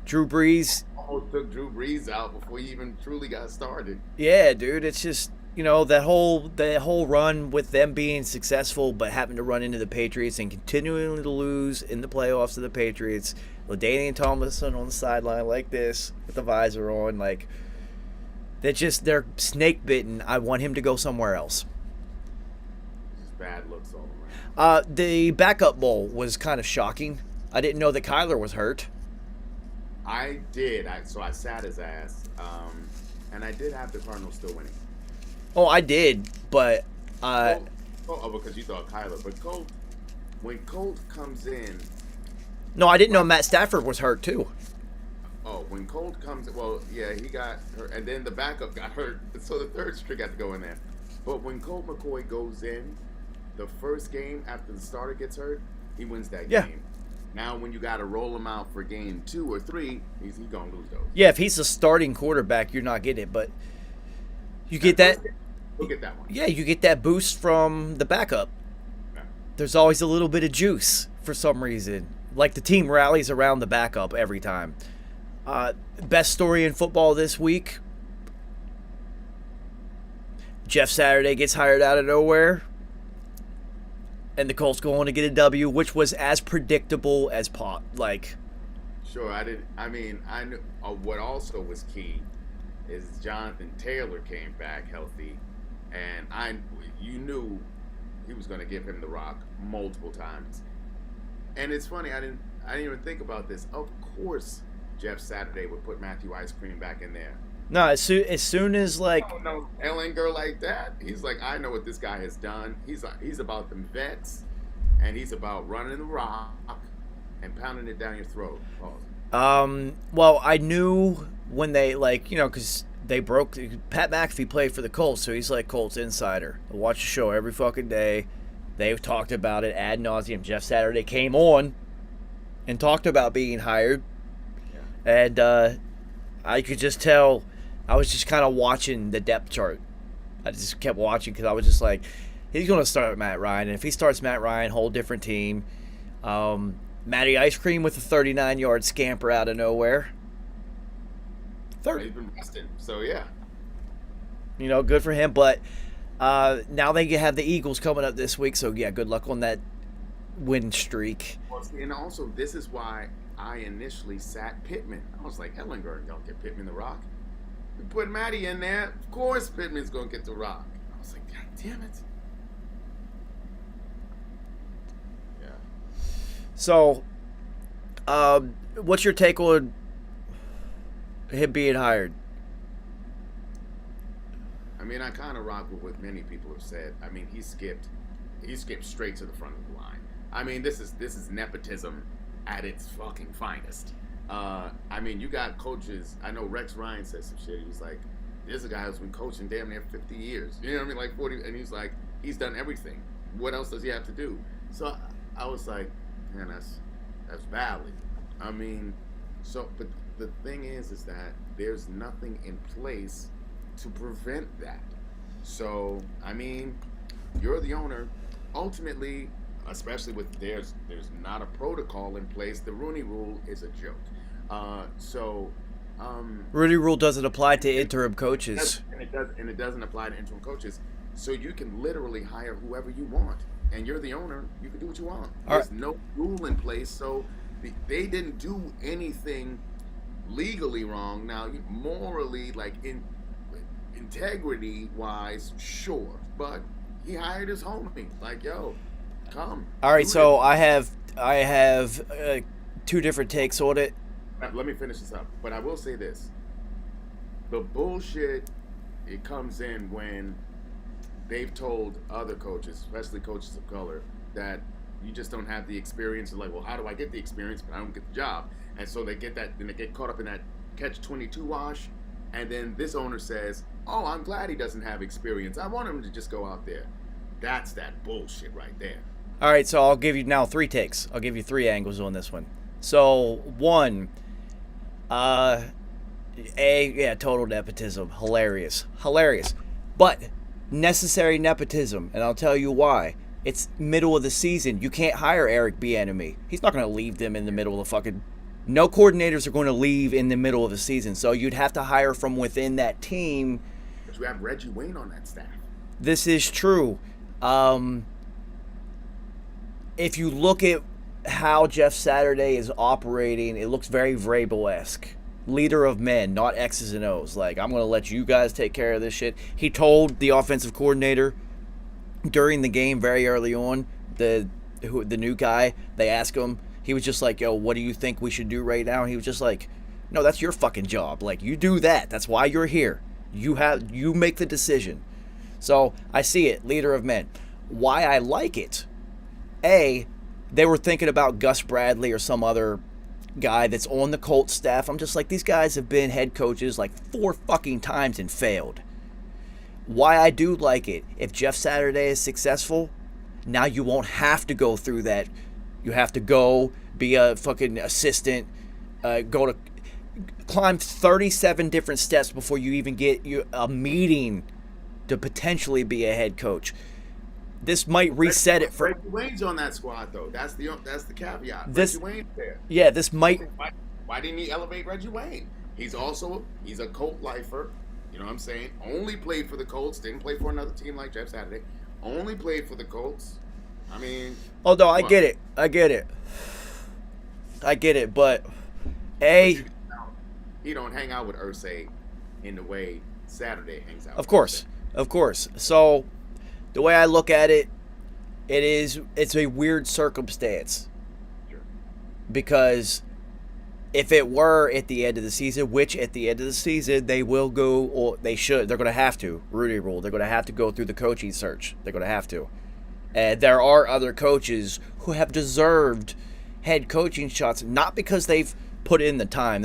Drew Brees almost took Drew Brees out before he even truly got started. Yeah, dude, it's just, that whole run with them being successful but having to run into the Patriots and continuing to lose in the playoffs to the Patriots. LaDainian Tomlinson on the sideline like this with the visor on, like, they're snake bitten. I want him to go somewhere else. Just bad looks all around. The backup bowl was kind of shocking. I didn't know that Kyler was hurt. I did. So I sat his ass, and I did have the Cardinals still winning. Oh, I did, but because you thought Kyler, but when Colt comes in. No, I didn't know Matt Stafford was hurt too. Oh, when Colt comes, he got hurt, and then the backup got hurt, so the third string got to go in there. But when Colt McCoy goes in, the first game after the starter gets hurt, he wins that game. Now, when you got to roll him out for game 2 or 3, he's going to lose those. Yeah, if he's a starting quarterback, you're not getting it. But you get that. You'll get that one. Yeah, you get that boost from the backup. Yeah. There's always a little bit of juice for some reason. Like the team rallies around the backup every time. Best story in football this week. Jeff Saturday gets hired out of nowhere. And the Colts go on to get a W, which was as predictable as pop. Like, sure, I knew. What also was key is Jonathan Taylor came back healthy, and you knew he was going to give him the rock multiple times. And it's funny, I didn't even think about this. Of course, Jeff Saturday would put Matthew Ice Cream back in there. No, as soon as like, I don't know Ellinger like that. He's like, I know what this guy has done. He's about them vets, and he's about running the rock and pounding it down your throat. Pause. Well, I knew when they because they broke. Pat McAfee played for the Colts, so he's like Colts insider. I watch the show every fucking day. They've talked about it ad nauseum. Jeff Saturday came on and talked about being hired, and I could just tell. I was just kind of watching the depth chart. I just kept watching because I was just like, he's going to start Matt Ryan. And if he starts Matt Ryan, whole different team. Matty Ice Cream with a 39-yard scamper out of nowhere. He's been resting, so yeah. Good for him. But now they have the Eagles coming up this week. So, yeah, good luck on that win streak. Well, see, and also, this is why I initially sat Pittman. I was like, Ellinger don't get Pittman the rock. We put Matty in there. Of course, Pittman's gonna get the rock. I was like, God damn it. Yeah. So, what's your take on him being hired? I mean, I kind of rock with what many people have said. I mean, he skipped straight to the front of the line. I mean, this is nepotism at its fucking finest. I mean, you got coaches. I know Rex Ryan said some shit. He was like, "There's a guy who's been coaching damn near 50 years." You know what I mean? Like 40, and he's like, he's done everything. What else does he have to do? So I was like, man, that's valid. I mean, but the thing is that there's nothing in place to prevent that. So, I mean, you're the owner. Ultimately, especially with there's not a protocol in place. The Rooney Rule is a joke. Rooney Rule doesn't apply to interim coaches. It doesn't apply to interim coaches. So you can literally hire whoever you want, and you're the owner. You can do what you want. There's no rule in place, so they didn't do anything legally wrong. Now, morally, like integrity wise, sure, but he hired his homie. Like, yo, come. All right, so I have two different takes on it. Let me finish this up. But I will say this: the bullshit, it comes in when they've told other coaches, especially coaches of color, that you just don't have the experience. They're like, well, how do I get the experience, but I don't get the job? And so they get that, then they get caught up in that catch-22 wash. And then this owner says, oh, I'm glad he doesn't have experience. I want him to just go out there. That's that bullshit right there. All right, so I'll give you now three takes. I'll give you three angles on this one. So, one, total nepotism. Hilarious. But necessary nepotism, and I'll tell you why. It's middle of the season. You can't hire Eric Bieniemy. He's not going to leave them in the middle of the fucking... No coordinators are going to leave in the middle of the season, so you'd have to hire from within that team. But you have Reggie Wayne on that staff. This is true. If you look at how Jeff Saturday is operating, it looks very Vrabel-esque. Leader of men, not X's and O's. Like, I'm going to let you guys take care of this shit. He told the offensive coordinator during the game very early on, the new guy, they asked him, he was just like, yo, what do you think we should do right now? And he was just like, no, that's your fucking job. Like, you do that. That's why you're here. You make the decision. So I see it, leader of men. Why I like it, they were thinking about Gus Bradley or some other guy that's on the Colts staff. I'm just like, these guys have been head coaches like 4 fucking times and failed. Why I do like it, if Jeff Saturday is successful, now you won't have to go through that. You have to go be a fucking assistant, go to climb 37 different steps before you even get a meeting to potentially be a head coach. This might reset it for... Reggie Wayne's on that squad, though. That's the caveat. Reggie Wayne's there. Yeah, this might... Why didn't he elevate Reggie Wayne? He's a Colt lifer. You know what I'm saying? Only played for the Colts. Didn't play for another team like Jeff Saturday. Only played for the Colts. I mean... Although, I get it. But... He don't hang out with Irsay in the way Saturday hangs out. Of course. So, the way I look at it, it's a weird circumstance. Sure. Because if it were at the end of the season, which at the end of the season they will go, or they should, they're going to have to, Rooney Rule, they're going to have to go through the coaching search. They're going to have to. And there are other coaches who have deserved head coaching shots, not because they've put in the time.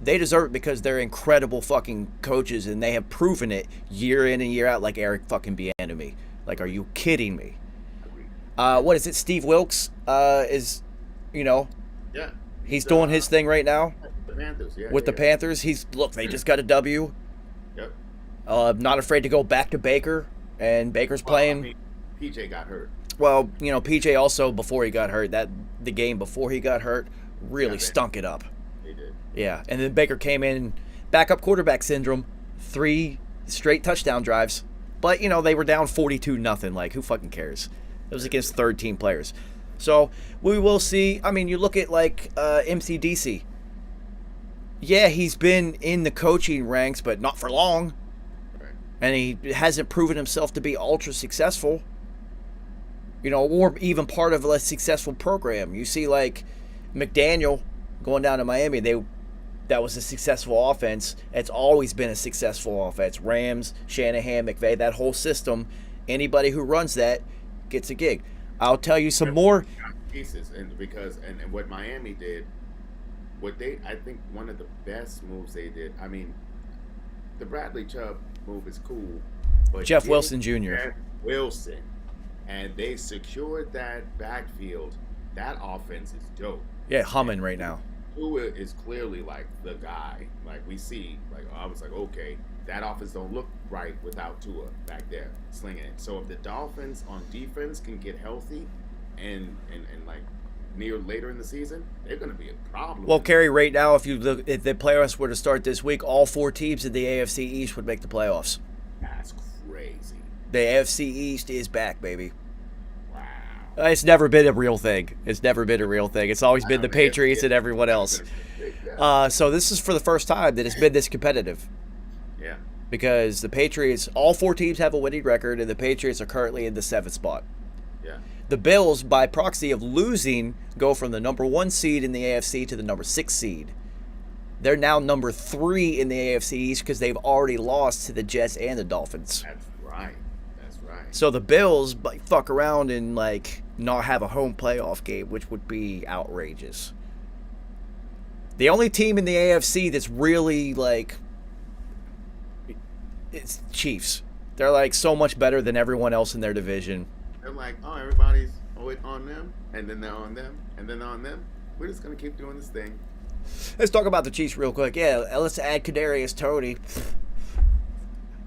They deserve it because they're incredible fucking coaches, and they have proven it year in and year out, like Eric fucking Bieniemy. Like, are you kidding me? What is it? Steve Wilkes is, Yeah. He's doing his thing right now. The Panthers, yeah. With the Panthers. They just got a W. Yep. Not afraid to go back to Baker, and Baker's playing. I mean, PJ got hurt. Well, PJ also, before he got hurt, the game before he got hurt, really stunk it up. They did. Yeah, and then Baker came in, backup quarterback syndrome, 3 straight touchdown drives. But, they were down 42-0. Like, who fucking cares? It was against third-team players. So we will see. I mean, you look at like MCDC. Yeah, he's been in the coaching ranks, but not for long. Right. And he hasn't proven himself to be ultra successful. Or even part of a successful program. You see, like McDaniel going down to Miami, that was a successful offense. It's always been a successful offense. Rams, Shanahan, McVay, that whole system. Anybody who runs that gets a gig. I'll tell you some more pieces, and what Miami did, I think one of the best moves they did. I mean, the Bradley Chubb move is cool, but Jeff Wilson Jr. Jeff Wilson, and they secured that backfield. That offense is dope. Yeah, humming right now. Tua is clearly like the guy. Like we see, like I was like, okay, that offense don't look right without Tua back there slinging it. So if the Dolphins on defense can get healthy, and like near later in the season, they're going to be a problem. Well, Kerry, right now, if the playoffs were to start this week, all 4 teams in the AFC East would make the playoffs. That's crazy. The AFC East is back, baby. Wow. It's never been a real thing. It's never been a real thing. It's always been the Patriots and everyone else. So this is for the first time that it's been this competitive. Yeah. Because the Patriots, all 4 teams have a winning record, and the Patriots are currently in the 7th spot. Yeah. The Bills, by proxy of losing, go from the number 1 seed in the AFC to the number 6 seed. They're now number 3 in the AFC East because they've already lost to the Jets and the Dolphins. That's right. That's right. So the Bills fuck around and not have a home playoff game, which would be outrageous. The only team in the AFC that's really it's Chiefs. They're so much better than everyone else in their division. They're like, oh, everybody's on them, and then they're on them, and then they're on them. We're just gonna keep doing this thing. Let's talk about the Chiefs real quick. Yeah, let's add Kadarius Toney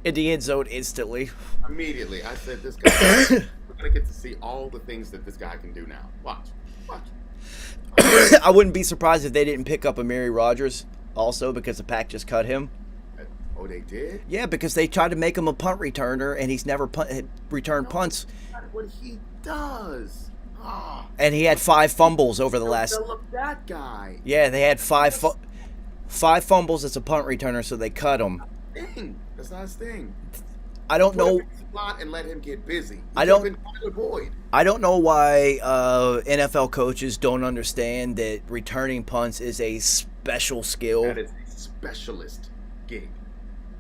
in the end zone instantly. Immediately, I said, this guy. We're gonna get to see all the things that this guy can do now. Watch. I wouldn't be surprised if they didn't pick up Amari Rodgers also because the Pack just cut him. Oh, they did? Yeah, because they tried to make him a punt returner, and he's never returned punts. That's what he does. Oh, And he had 5 fumbles over the last. Look, that guy. Yeah, they had 5 fumbles as a punt returner, so they cut him. That's not his thing. I don't know. And let him get busy. I don't know why NFL coaches don't understand that returning punts is a special skill. That is a specialist gig.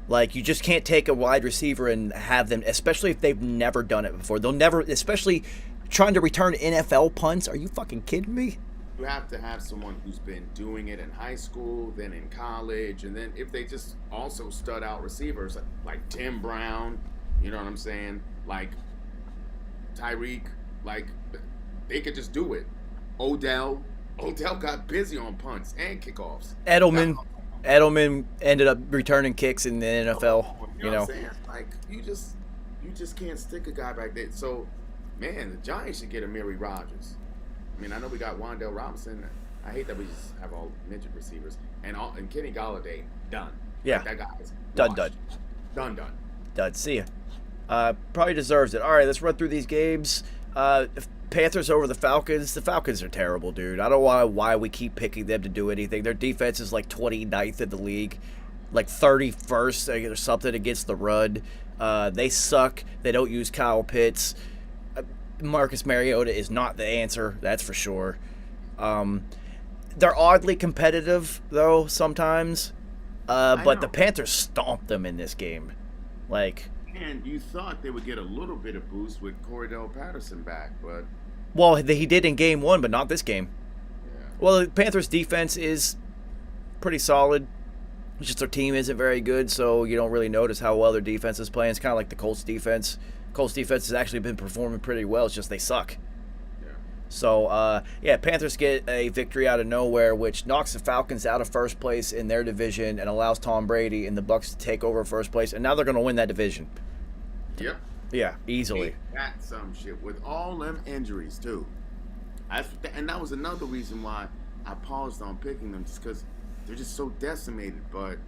You just can't take a wide receiver and have them, especially if they've never done it before. They'll never, especially trying to return NFL punts. Are you fucking kidding me? You have to have someone who's been doing it in high school, then in college, and then if they just also stud out receivers like Tim Brown, you know what I'm saying? Like Tyreek, they could just do it. Odell got busy on punts and kickoffs. Edelman ended up returning kicks in the NFL. You know what I'm saying? You just can't stick a guy back there. So, man, the Giants should get Amari Rodgers. I mean, I know we got Wan'Dale Robinson. I hate that we just have all midget receivers. And Kenny Golladay, done. Yeah. That guy's Done. Done. See ya. Probably deserves it. All right, let's run through these games. Panthers over the Falcons. The Falcons are terrible, dude. I don't know why we keep picking them to do anything. Their defense is 29th in the league, 31st or something against the run. They suck. They don't use Kyle Pitts. Marcus Mariota is not the answer, that's for sure. They're oddly competitive, though, sometimes. But the Panthers stomped them in this game. And you thought they would get a little bit of boost with Cordell Patterson back, but... Well, he did in game 1, but not this game. Yeah. Well, the Panthers' defense is pretty solid. It's just their team isn't very good, so you don't really notice how well their defense is playing. It's kind of like the Colts' defense. Colts' defense has actually been performing pretty well. It's just they suck. Yeah. So, Panthers get a victory out of nowhere, which knocks the Falcons out of first place in their division and allows Tom Brady and the Bucs to take over first place. And now they're going to win that division. Yep. Yeah, easily. That's some shit with all them injuries too. And that was another reason why I paused on picking them, just because they're just so decimated. But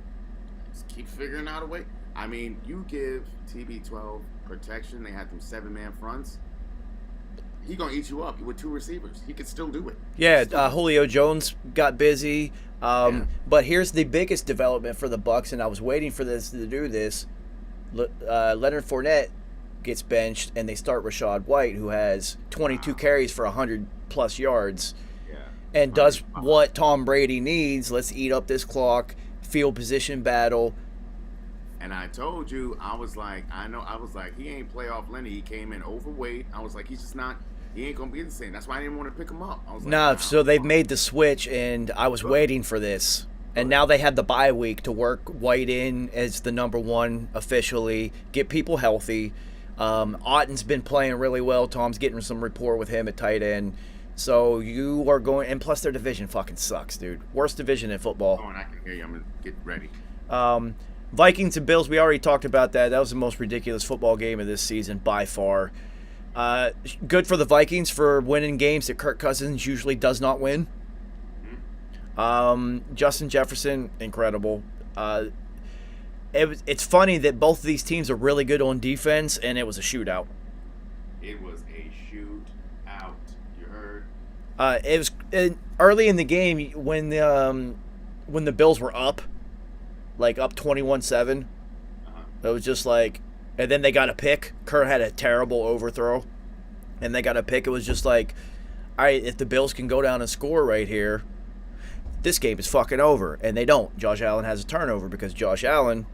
just keep figuring out a way. I mean, you give TB12 protection. They had them 7-man fronts. he gonna eat you up with two receivers. He could still do it. Yeah, Julio Jones got busy. Yeah. But here's the biggest development for the Bucs, and I was waiting for this to do this. Leonard Fournette gets benched, and they start Rachaad White, who has 22 carries for 100-plus yards, and does what Tom Brady needs. Let's eat up this clock, field position battle. And I told you, I was like, he ain't playoff Lenny. He came in overweight. I was like, he's just not. He ain't gonna be the same. That's why I didn't want to pick him up. I was like, Nah, so they've made the switch, and I was waiting for this. And now they have the bye week to work White in as the number one officially, get people healthy. Otten's been playing really well. Tom's getting some rapport with him at tight end. So you are going, and plus their division fucking sucks, dude. Worst division in football. Oh, and I can hear you. I'm gonna get ready. Vikings and Bills, we already talked about that. That was the most ridiculous football game of this season by far. Good for the Vikings for winning games that Kirk Cousins usually does not win. Justin Jefferson, incredible. It's funny that both of these teams are really good on defense, and it was a shootout. It was a shootout. You heard? It was early in the game when the Bills were up 21-7. It was just like, and then they got a pick. Kerr had a terrible overthrow, and they got a pick. It was just like, all right, if the Bills can go down and score right here, this game is fucking over. And they don't. Josh Allen has a turnover because Josh Allen.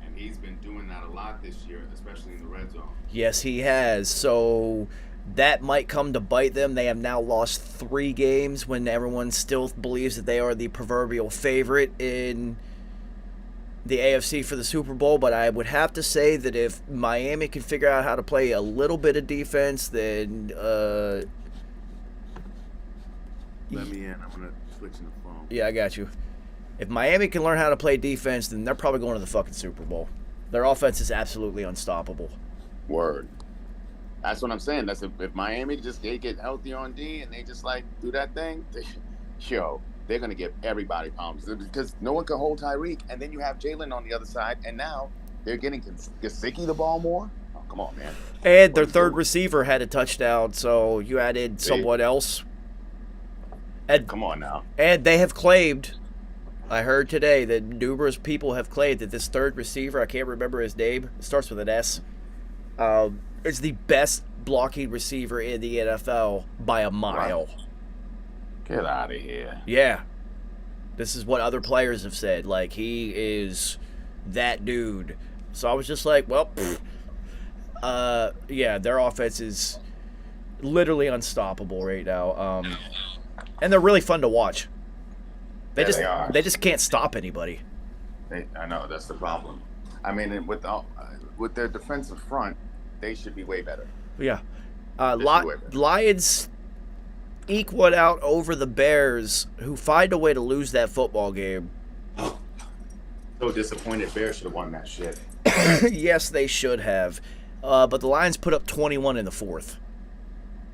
And he's been doing that a lot this year, especially in the red zone. Yes, he has. So that might come to bite them. They have now lost 3 games when everyone still believes that they are the proverbial favorite in the AFC for the Super Bowl. But I would have to say that if Miami can figure out how to play a little bit of defense, then let me in. I'm gonna switch in the phone. Yeah, I got you. If Miami can learn how to play defense, then they're probably going to the fucking Super Bowl. Their offense is absolutely unstoppable. Word. That's what I'm saying. That's if Miami they get healthy on D and they just like do that thing, they're gonna give everybody problems because no one can hold Tyreek, and then you have Jalen on the other side, and now they're getting Gesicki the ball more. Oh, come on, man. And their third receiver had a touchdown, so you added someone else. And, come on now. And they have claimed, I heard today that numerous people have claimed that this third receiver, I can't remember his name, it starts with an S, is the best blocking receiver in the NFL by a mile. Wow. Get out of here. Yeah. This is what other players have said. Like, he is that dude. So I was just like, well, yeah, their offense is literally unstoppable right now. And they're really fun to watch. They just can't stop anybody. I know, that's the problem. I mean, with their defensive front, they should be way better. Yeah. Lions eke one out over the Bears, who find a way to lose that football game. So disappointed. Bears should have won that shit. Yes, they should have. But the Lions put up 21 in the fourth.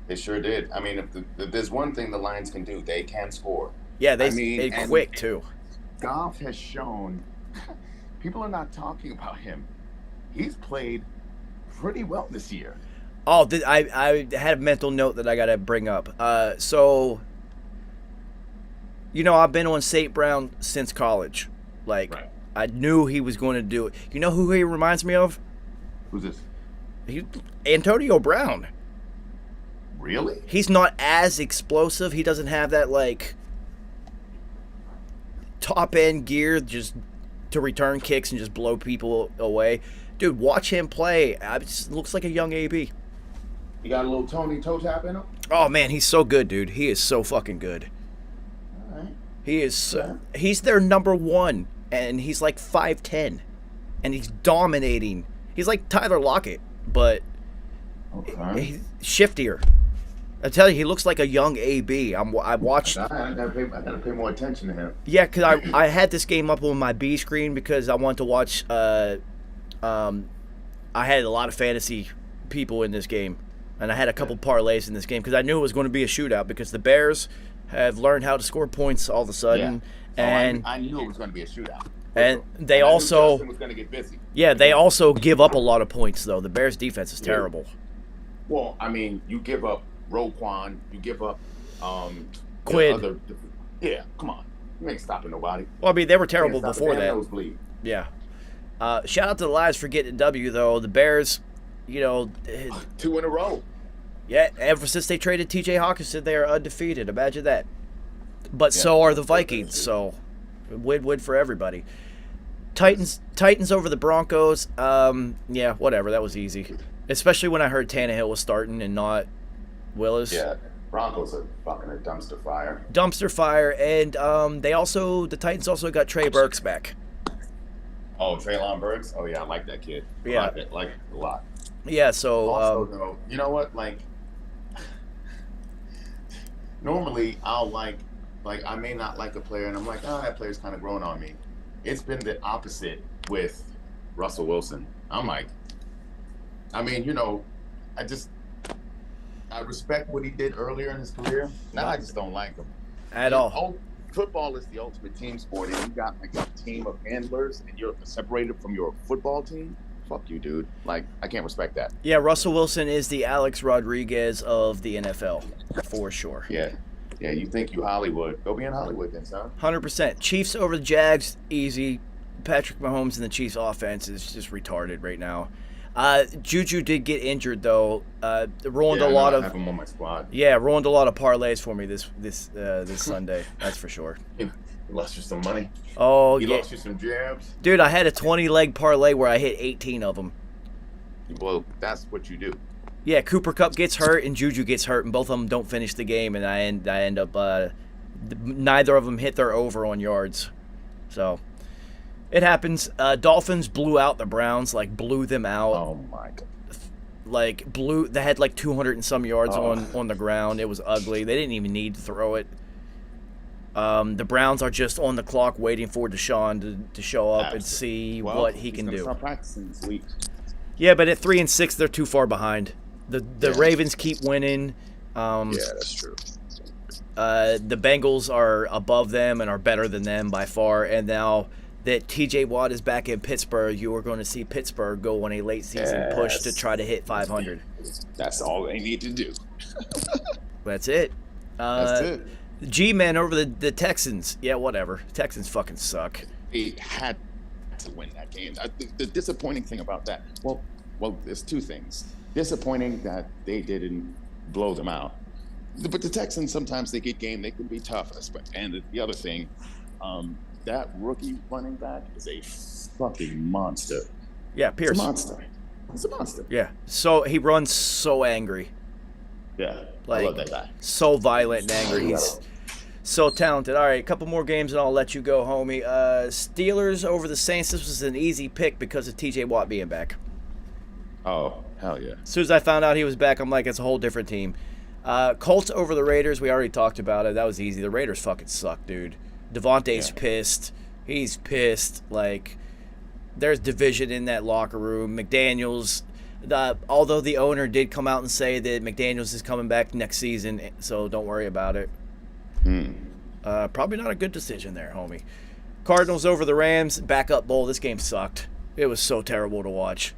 They sure did. I mean, if there's one thing the Lions can do, they can score. Yeah, they quick, too. Goff has shown people are not talking about him. He's played pretty well this year. Oh, I had a mental note that I got to bring up. So, I've been on St. Brown since college. Like, right. I knew he was going to do it. You know who he reminds me of? Who's this? Antonio Brown. Really? He's not as explosive. He doesn't have that, like, top-end gear just to return kicks and just blow people away. Dude, watch him play. It just looks like a young AB. You got a little Tony toe tap in him? Oh, man, he's so good, dude. He is so fucking good. All right. He is. He's their number one, and he's like 5'10", and he's dominating. He's like Tyler Lockett, but he's shiftier. I tell you, he looks like a young AB. I watched. I gotta pay more attention to him. Yeah, because I had this game up on my B screen because I wanted to watch. I had a lot of fantasy people in this game, and I had a couple parlays in this game because I knew it was going to be a shootout because the Bears have learned how to score points all of a sudden, and I knew it was going to be a shootout. And they also Justin was going to get busy. Yeah, they also give up a lot of points though. The Bears' defense is terrible. Well, I mean, you give up Roquan, you give up Quid. Yeah, come on. You ain't stopping nobody. Well, I mean, they were You terrible can't stop before a damn that. nosebleed. Yeah. Shout out to the Lions for getting a W, though. The Bears, you know, 2 in a row. yeah, ever since they traded T.J. Hawkinson, they are undefeated. Imagine that. But Yeah. so are the Vikings, so win-win for everybody. Titans over the Broncos. Yeah, whatever. That was easy. Especially when I heard Tannehill was starting and not Willis. Yeah, Broncos are fucking a dumpster fire. Dumpster fire, and the Titans also got Trey Burks back. Oh, Treylon Burks? Oh, yeah, I like that kid. Yeah. I like it a lot. Yeah, so Also, though, you know what? Like, normally I'll like I may not like a player, and I'm like, oh, that player's kind of growing on me. It's been the opposite with Russell Wilson. I'm like, I mean, you know, I respect what he did earlier in his career. Now I just don't like him. at all. Football is the ultimate team sport, and you got like a team of handlers, and you're separated from your football team. Fuck you, dude. Like, I can't respect that. Yeah, Russell Wilson is the Alex Rodriguez of the NFL, for sure. Yeah, you think you Hollywood. Go be in Hollywood then, son. 100%. Chiefs over the Jags, easy. Patrick Mahomes and the Chiefs offense is just retarded right now. Juju did get injured though. Ruined a lot I of have him on my squad. ruined a lot of parlays for me this Sunday. That's for sure. He lost you some money. Oh He yeah, lost you some jabs. dude, I had a 20-leg parlay where I hit 18 of them. Well, that's what you do. Yeah, Cooper Kupp gets hurt and Juju gets hurt, and both of them don't finish the game, and I end up neither of them hit their over on yards. So it happens. Dolphins blew out the Browns, like blew them out. Oh my god. Like they had like 200 and some yards on the ground. It was ugly. They didn't even need to throw it. The Browns are just on the clock waiting for Deshaun to show up and see what he can do. Start practicing this week. Yeah, but at 3-6, they're too far behind. The Ravens keep winning. Yeah, that's true. The Bengals are above them and are better than them by far. And now that TJ Watt is back in Pittsburgh, you are going to see Pittsburgh go on a late season push to try to hit 500. That's all they need to do. That's it. That's it. G-Men over the Texans. Yeah, whatever. Texans fucking suck. They had to win that game. The disappointing thing about that, well, there's two things. Disappointing that they didn't blow them out. But the Texans, sometimes they get game, they can be tough. And the other thing, that rookie running back is a fucking monster. Yeah, Pierce. It's a monster. It's a monster. Yeah. So he runs so angry. Yeah. Like, I love that guy. So violent and angry. He's so talented. All right, a couple more games and I'll let you go, homie. Steelers over the Saints. This was an easy pick because of TJ Watt being back. Oh, hell yeah. As soon as I found out he was back, I'm like, it's a whole different team. Colts over the Raiders. We already talked about it. That was easy. The Raiders fucking suck, dude. Devontae's pissed. He's pissed. Like, there's division in that locker room. McDaniels, although the owner did come out and say that McDaniels is coming back next season, so don't worry about it. Probably not a good decision there, homie. Cardinals over the Rams. Backup bowl. This game sucked. It was so terrible to watch.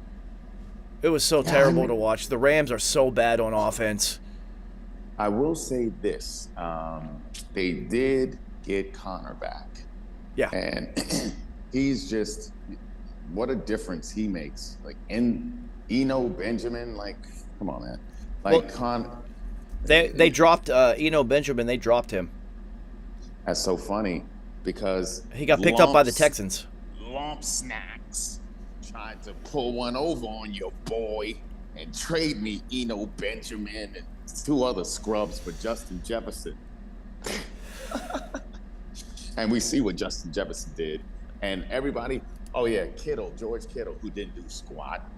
It was so terrible to watch. The Rams are so bad on offense. I will say this. They did get Connor back. Yeah. And he's just, what a difference he makes. Like, Eno Benjamin, like, come on, man. Like, They dropped Eno Benjamin. They dropped him. That's so funny because he got picked up by the Texans. Lump Snacks tried to pull one over on your boy and trade me Eno Benjamin and two other scrubs for Justin Jefferson. And we see what Justin Jefferson did. And everybody, George Kittle, who didn't do squat.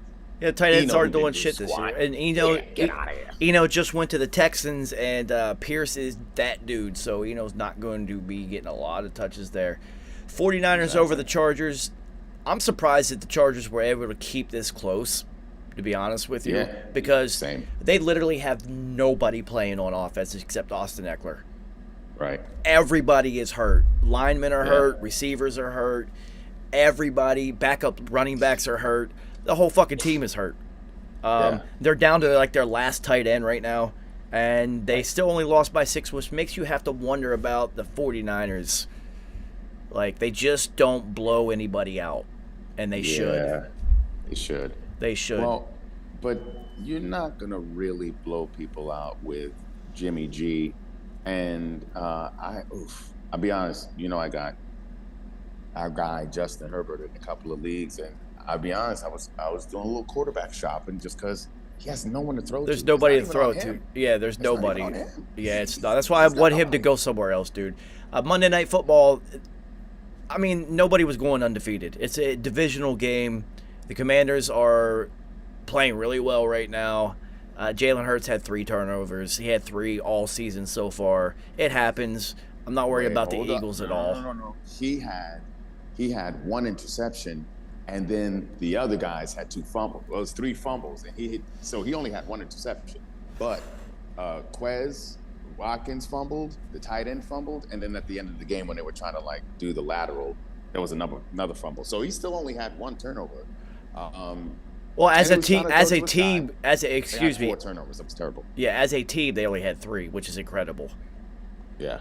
Yeah, tight ends aren't doing shit this year. And get out of here. Eno just went to the Texans, and Pierce is that dude, so Eno's not going to be getting a lot of touches there. 49ers over the Chargers. I'm surprised that the Chargers were able to keep this close, to be honest with you, because they literally have nobody playing on offense except Austin Eckler. Right. Everybody is hurt. Linemen are hurt. Receivers are hurt. Everybody, backup running backs are hurt. The whole fucking team is hurt. They're down to like their last tight end right now. And they still only lost by 6, which makes you have to wonder about the 49ers. Like, they just don't blow anybody out. And they should. Yeah, they should. They should. Well, but you're not gonna really blow people out with Jimmy G. And I'll be honest. I got our guy Justin Herbert in a couple of leagues, and I'll be honest. I was doing a little quarterback shopping just because he has no one to throw There's to. nobody It's to not throw even it on to. him. Yeah, there's It's not even nobody. on him. Yeah, it's not. That's why I want him to go somewhere else, dude. Monday Night Football, I mean, nobody was going undefeated. It's a divisional game. The Commanders are playing really well right now. Jalen Hurts had 3 turnovers. He had 3 all season so far. It happens. I'm not worried Wait, hold about the hold up. Eagles at No, all. No. He had 1 interception, and then the other guys had 2 fumbles. Well, it was 3 fumbles, and he only had 1 interception. But Quez Watkins fumbled, the tight end fumbled, and then at the end of the game when they were trying to do the lateral, there was another fumble. So he still only had 1 turnover. Well, as and a it was team, kinda as close a to his team, side. as a, They had excuse me, 4 turnovers. That was terrible. yeah, as a team, they only had 3, which is incredible. Yeah.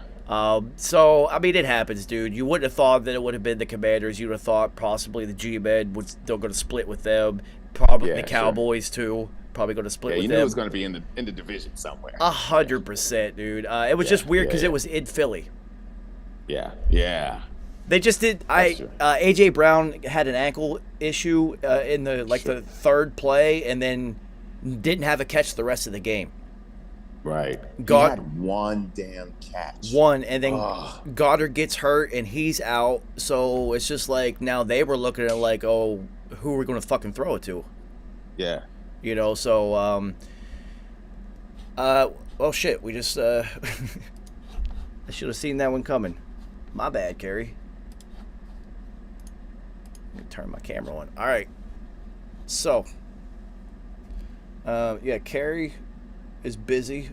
So, I mean, it happens, dude. You wouldn't have thought that it would have been the Commanders. You would have thought possibly the G-Men would still going to split with them. Probably Yeah, the sure. Cowboys, too. Probably going to split Yeah, with you them. knew it was going to be in the division somewhere. 100%, dude. It was Yeah, just weird because yeah. it was in Philly. Yeah. They just did. That's true. AJ Brown had an ankle issue in the the 3rd play, and then didn't have a catch the rest of the game. Right. God- He had 1 damn catch. One, and then Ugh. Goddard gets hurt and he's out. So it's just like now they were looking at it like, oh, who are we going to fucking throw it to? Yeah. So well, shit, we just I should have seen that one coming. My bad, Kerry. Let me turn my camera on. All right. So, yeah, Kerry is busy.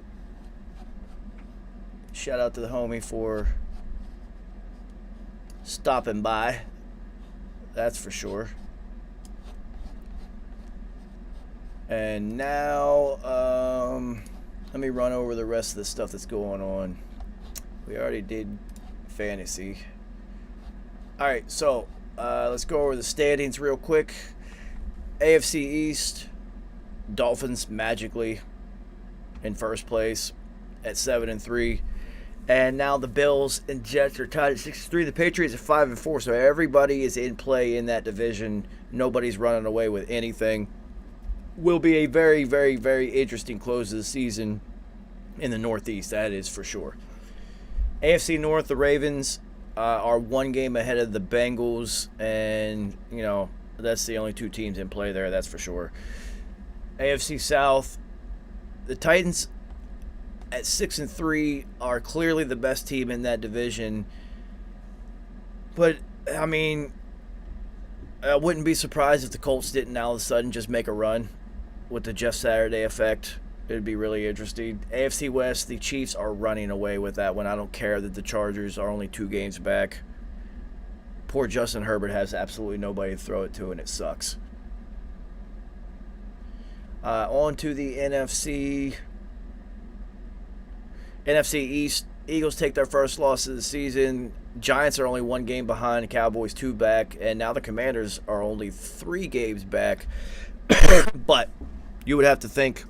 Shout out to the homie for stopping by. That's for sure. And now, let me run over the rest of the stuff that's going on. We already did fantasy. All right, so let's go over the standings real quick. AFC East, Dolphins magically in first place at 7-3. And now the Bills and Jets are tied at 6-3. The Patriots are 5-4. So everybody is in play in that division. Nobody's running away with anything. Will be a very, very, very interesting close of the season in the Northeast. That is for sure. AFC North, the Ravens are 1 game ahead of the Bengals, and that's the only 2 teams in play there. That's for sure. AFC South, the Titans at 6-3 are clearly the best team in that division. But I mean, I wouldn't be surprised if the Colts didn't all of a sudden just make a run with the Jeff Saturday effect. It'd be really interesting. AFC West, the Chiefs are running away with that one. I don't care that the Chargers are only 2 games back. Poor Justin Herbert has absolutely nobody to throw it to, and it sucks. On to the NFC. NFC East, Eagles take their first loss of the season. Giants are only 1 game behind, Cowboys 2 back, and now the Commanders are only 3 games back. But you would have to think,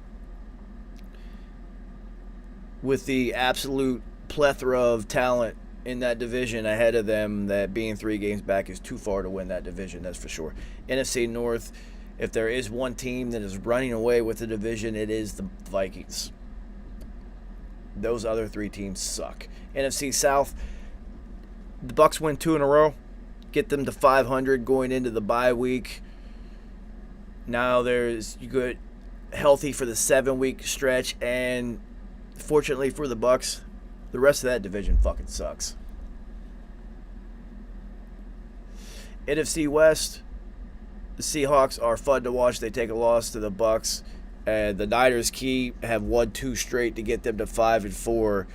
with the absolute plethora of talent in that division ahead of them, that being 3 games back is too far to win that division, that's for sure. NFC North, if there is one team that is running away with the division, it is the Vikings. Those other 3 teams suck. NFC South, the Bucs win 2 in a row, get them to 500 going into the bye week. Now you get healthy for the 7-week stretch, and fortunately for the Bucs, the rest of that division fucking sucks. NFC West, the Seahawks are fun to watch. They take a loss to the Bucs. And the Niners have won 2 straight to get them to 5-4.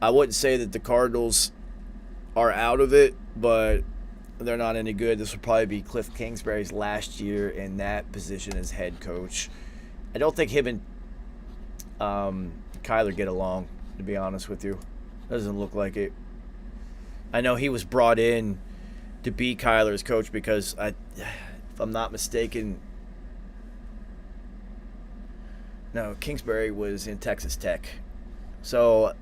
I wouldn't say that the Cardinals are out of it, but they're not any good. This will probably be Cliff Kingsbury's last year in that position as head coach. I don't think him and Kyler get along, to be honest with you. Doesn't look like it. I know he was brought in to be Kyler's coach because, if I'm not mistaken, no, Kingsbury was in Texas Tech. So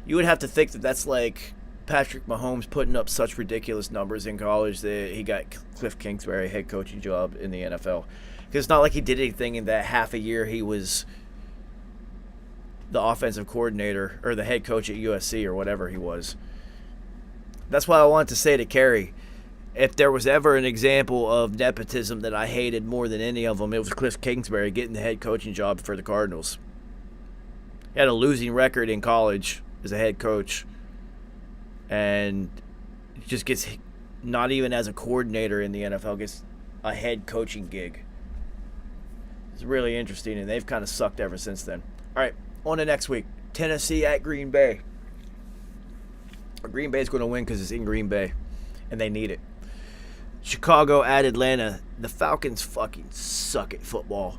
you would have to think that that's like Patrick Mahomes putting up such ridiculous numbers in college that he got Cliff Kingsbury head coaching job in the NFL. Because it's not like he did anything in that half a year he was the offensive coordinator or the head coach at USC or whatever he was. That's why I wanted to say to Kerry, if there was ever an example of nepotism that I hated more than any of them, it was Cliff Kingsbury getting the head coaching job for the Cardinals. He had a losing record in college as a head coach, and just gets, not even as a coordinator in the NFL, gets a head coaching gig. It's really interesting, and they've kind of sucked ever since then. All right, on to next week. Tennessee at Green Bay. Green Bay's going to win because it's in Green Bay, and they need it. Chicago at Atlanta. The Falcons fucking suck at football.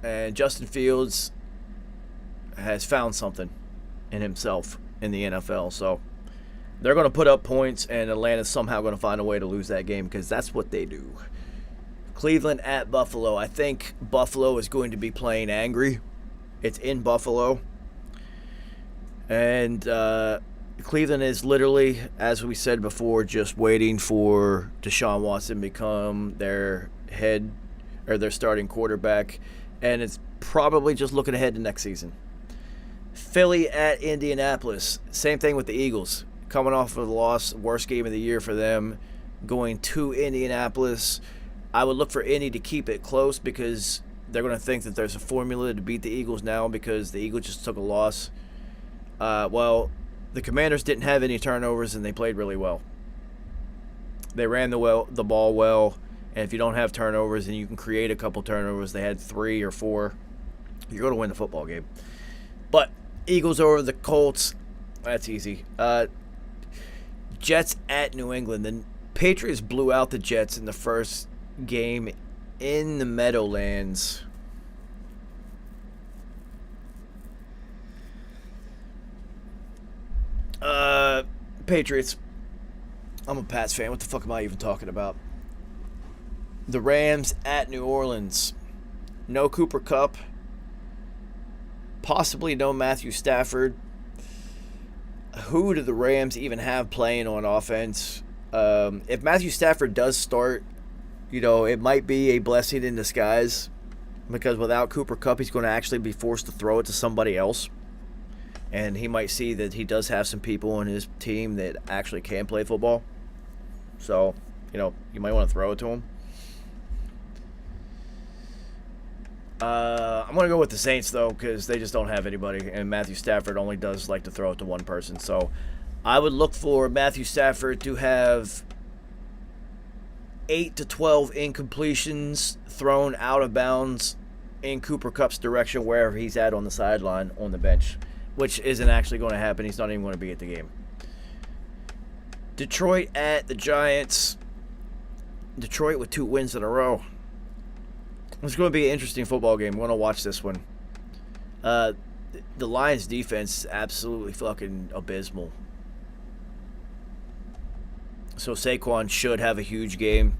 And Justin Fields has found something in himself in the NFL. So they're going to put up points, and Atlanta's somehow going to find a way to lose that game because that's what they do. Cleveland at Buffalo. I think Buffalo is going to be playing angry. It's in Buffalo. And Cleveland is literally, as we said before, just waiting for Deshaun Watson to become their head or their starting quarterback. And it's probably just looking ahead to next season. Philly at Indianapolis. Same thing with the Eagles. Coming off of the loss, worst game of the year for them. Going to Indianapolis. I would look for Indy to keep it close because they're going to think that there's a formula to beat the Eagles now because the Eagles just took a loss. Well, the Commanders didn't have any turnovers and they played really well. They ran the ball well, and if you don't have turnovers and you can create a couple turnovers, they had 3 or 4, you're going to win the football game. But Eagles over the Colts, that's easy. Jets at New England. The Patriots blew out the Jets in the first game in the Meadowlands. Patriots. I'm a Pats fan. What the fuck am I even talking about? The Rams at New Orleans. No Cooper Kupp. Possibly no Matthew Stafford. Who do the Rams even have playing on offense? If Matthew Stafford does start, it might be a blessing in disguise because without Cooper Kupp, he's going to actually be forced to throw it to somebody else. And he might see that he does have some people on his team that actually can play football. So, you might want to throw it to him. I'm going to go with the Saints, though, because they just don't have anybody. And Matthew Stafford only does like to throw it to one person. So I would look for Matthew Stafford to have 8 to 12 incompletions thrown out of bounds in Cooper Kupp's direction wherever he's at on the sideline on the bench, which isn't actually going to happen. He's not even going to be at the game. Detroit at the Giants. Detroit with 2 wins in a row. It's going to be an interesting football game. We're going to watch this one. The Lions' defense is absolutely fucking abysmal. So Saquon should have a huge game.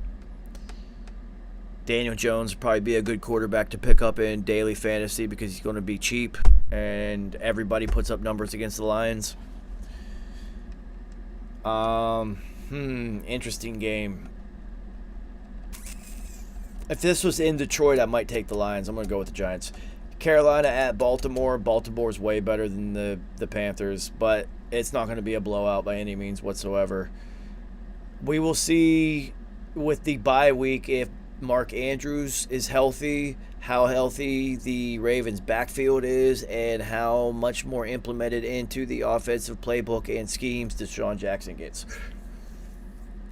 Daniel Jones will probably be a good quarterback to pick up in daily fantasy because he's going to be cheap and everybody puts up numbers against the Lions. Interesting game. If this was in Detroit, I might take the Lions. I'm going to go with the Giants. Carolina at Baltimore. Baltimore's way better than the Panthers, but it's not going to be a blowout by any means whatsoever. We will see with the bye week if Mark Andrews is healthy, how healthy the Ravens' backfield is, and how much more implemented into the offensive playbook and schemes Deshaun Jackson gets.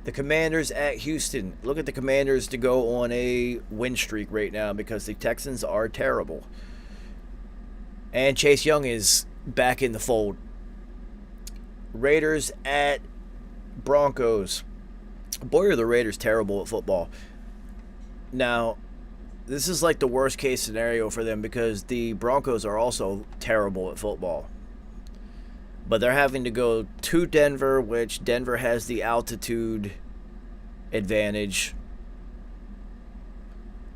The Commanders at Houston. Look at the Commanders to go on a win streak right now because the Texans are terrible. And Chase Young is back in the fold. Raiders at Broncos. Boy, are the Raiders terrible at football. Now, This is like the worst case scenario for them because the Broncos are also terrible at football. But they're having to go to Denver, which Denver has the altitude advantage.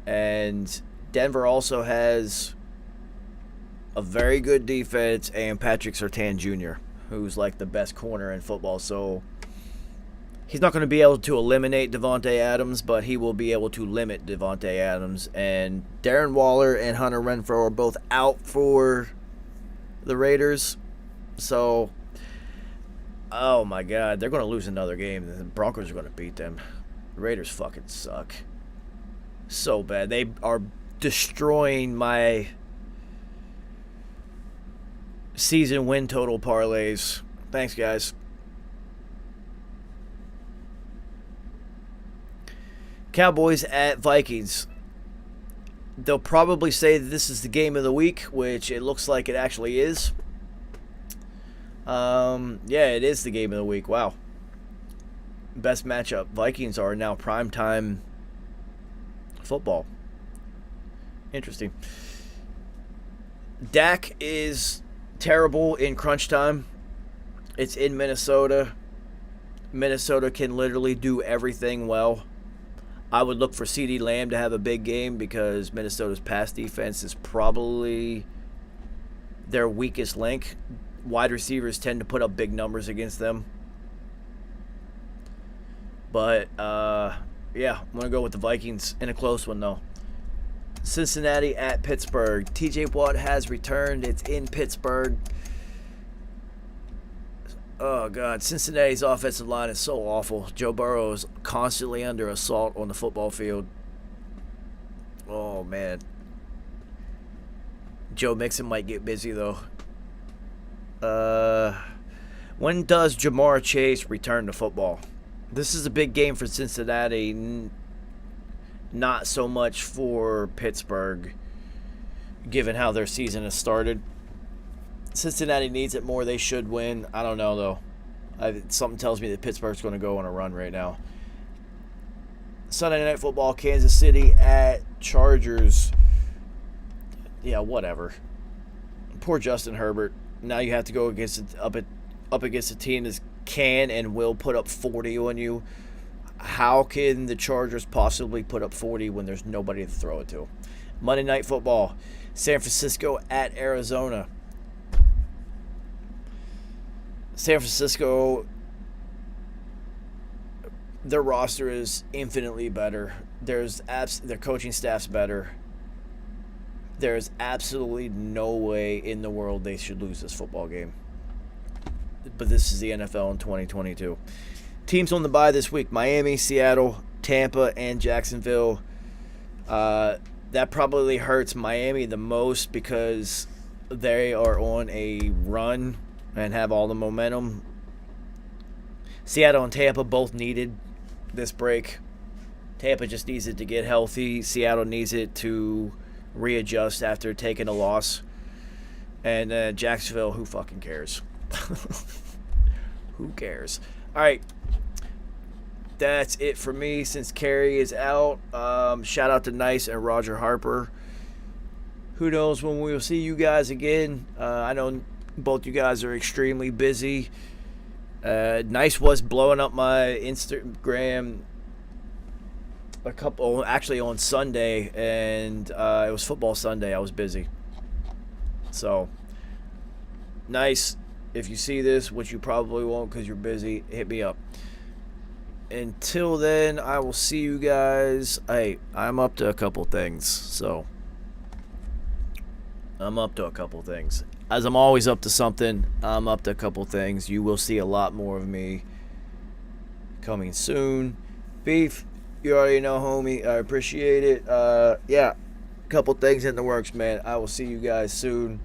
And Denver also has a very good defense and Patrick Surtain Jr., who's like the best corner in football. So he's not going to be able to eliminate Devontae Adams, but he will be able to limit Devontae Adams. And Darren Waller and Hunter Renfrow are both out for the Raiders. So, oh my God, they're going to lose another game. The Broncos are going to beat them. The Raiders fucking suck. So bad. They are destroying my season win total parlays. Thanks, guys. Cowboys at Vikings. They'll probably say that this is the game of the week, which it looks like it actually is. Yeah, it is the game of the week. Wow. Best matchup. Vikings are now primetime football. Interesting. Dak is terrible in crunch time. It's in Minnesota. Minnesota can literally do everything well. I would look for CeeDee Lamb to have a big game because Minnesota's pass defense is probably their weakest link. Wide receivers tend to put up big numbers against them. But, yeah, I'm going to go with the Vikings in a close one, though. Cincinnati at Pittsburgh. TJ Watt has returned. It's in Pittsburgh. Oh, God. Cincinnati's offensive line is so awful. Joe Burrow is constantly under assault on the football field. Oh, man. Joe Mixon might get busy, though. When does Jamar Chase return to football? This is a big game for Cincinnati. Not so much for Pittsburgh, given how their season has started. Cincinnati needs it more. They should win. I don't know, though. Something tells me that Pittsburgh's going to go on a run right now. Sunday Night Football, Kansas City at Chargers. Yeah, whatever. Poor Justin Herbert. Now you have to go up against a team that can and will put up 40 on you. How can the Chargers possibly put up 40 when there's nobody to throw it to? Monday Night Football, San Francisco at Arizona. San Francisco, their roster is infinitely better. Their coaching staff's better. There's absolutely no way in the world they should lose this football game. But this is the NFL in 2022. Teams on the bye this week: Miami, Seattle, Tampa, and Jacksonville. That probably hurts Miami the most because they are on a run and have all the momentum. Seattle and Tampa both needed this break. Tampa just needs it to get healthy. Seattle needs it to readjust after taking a loss. And Jacksonville, who fucking cares? Who cares? All right. That's it for me since Carrie is out. Shout out to Nice and Roger Harper. Who knows when we will see you guys again. I know both you guys are extremely busy. Nice was blowing up my Instagram actually on Sunday, and it was football Sunday. I was busy. So, Nice, if you see this, which you probably won't because you're busy, hit me up. Until then, I will see you guys. Hey, I'm up to a couple things, so I'm up to a couple things. As I'm always up to something, I'm up to a couple things. You will see a lot more of me coming soon. Beef, you already know, homie. I appreciate it. Yeah, a couple things in the works, man. I will see you guys soon.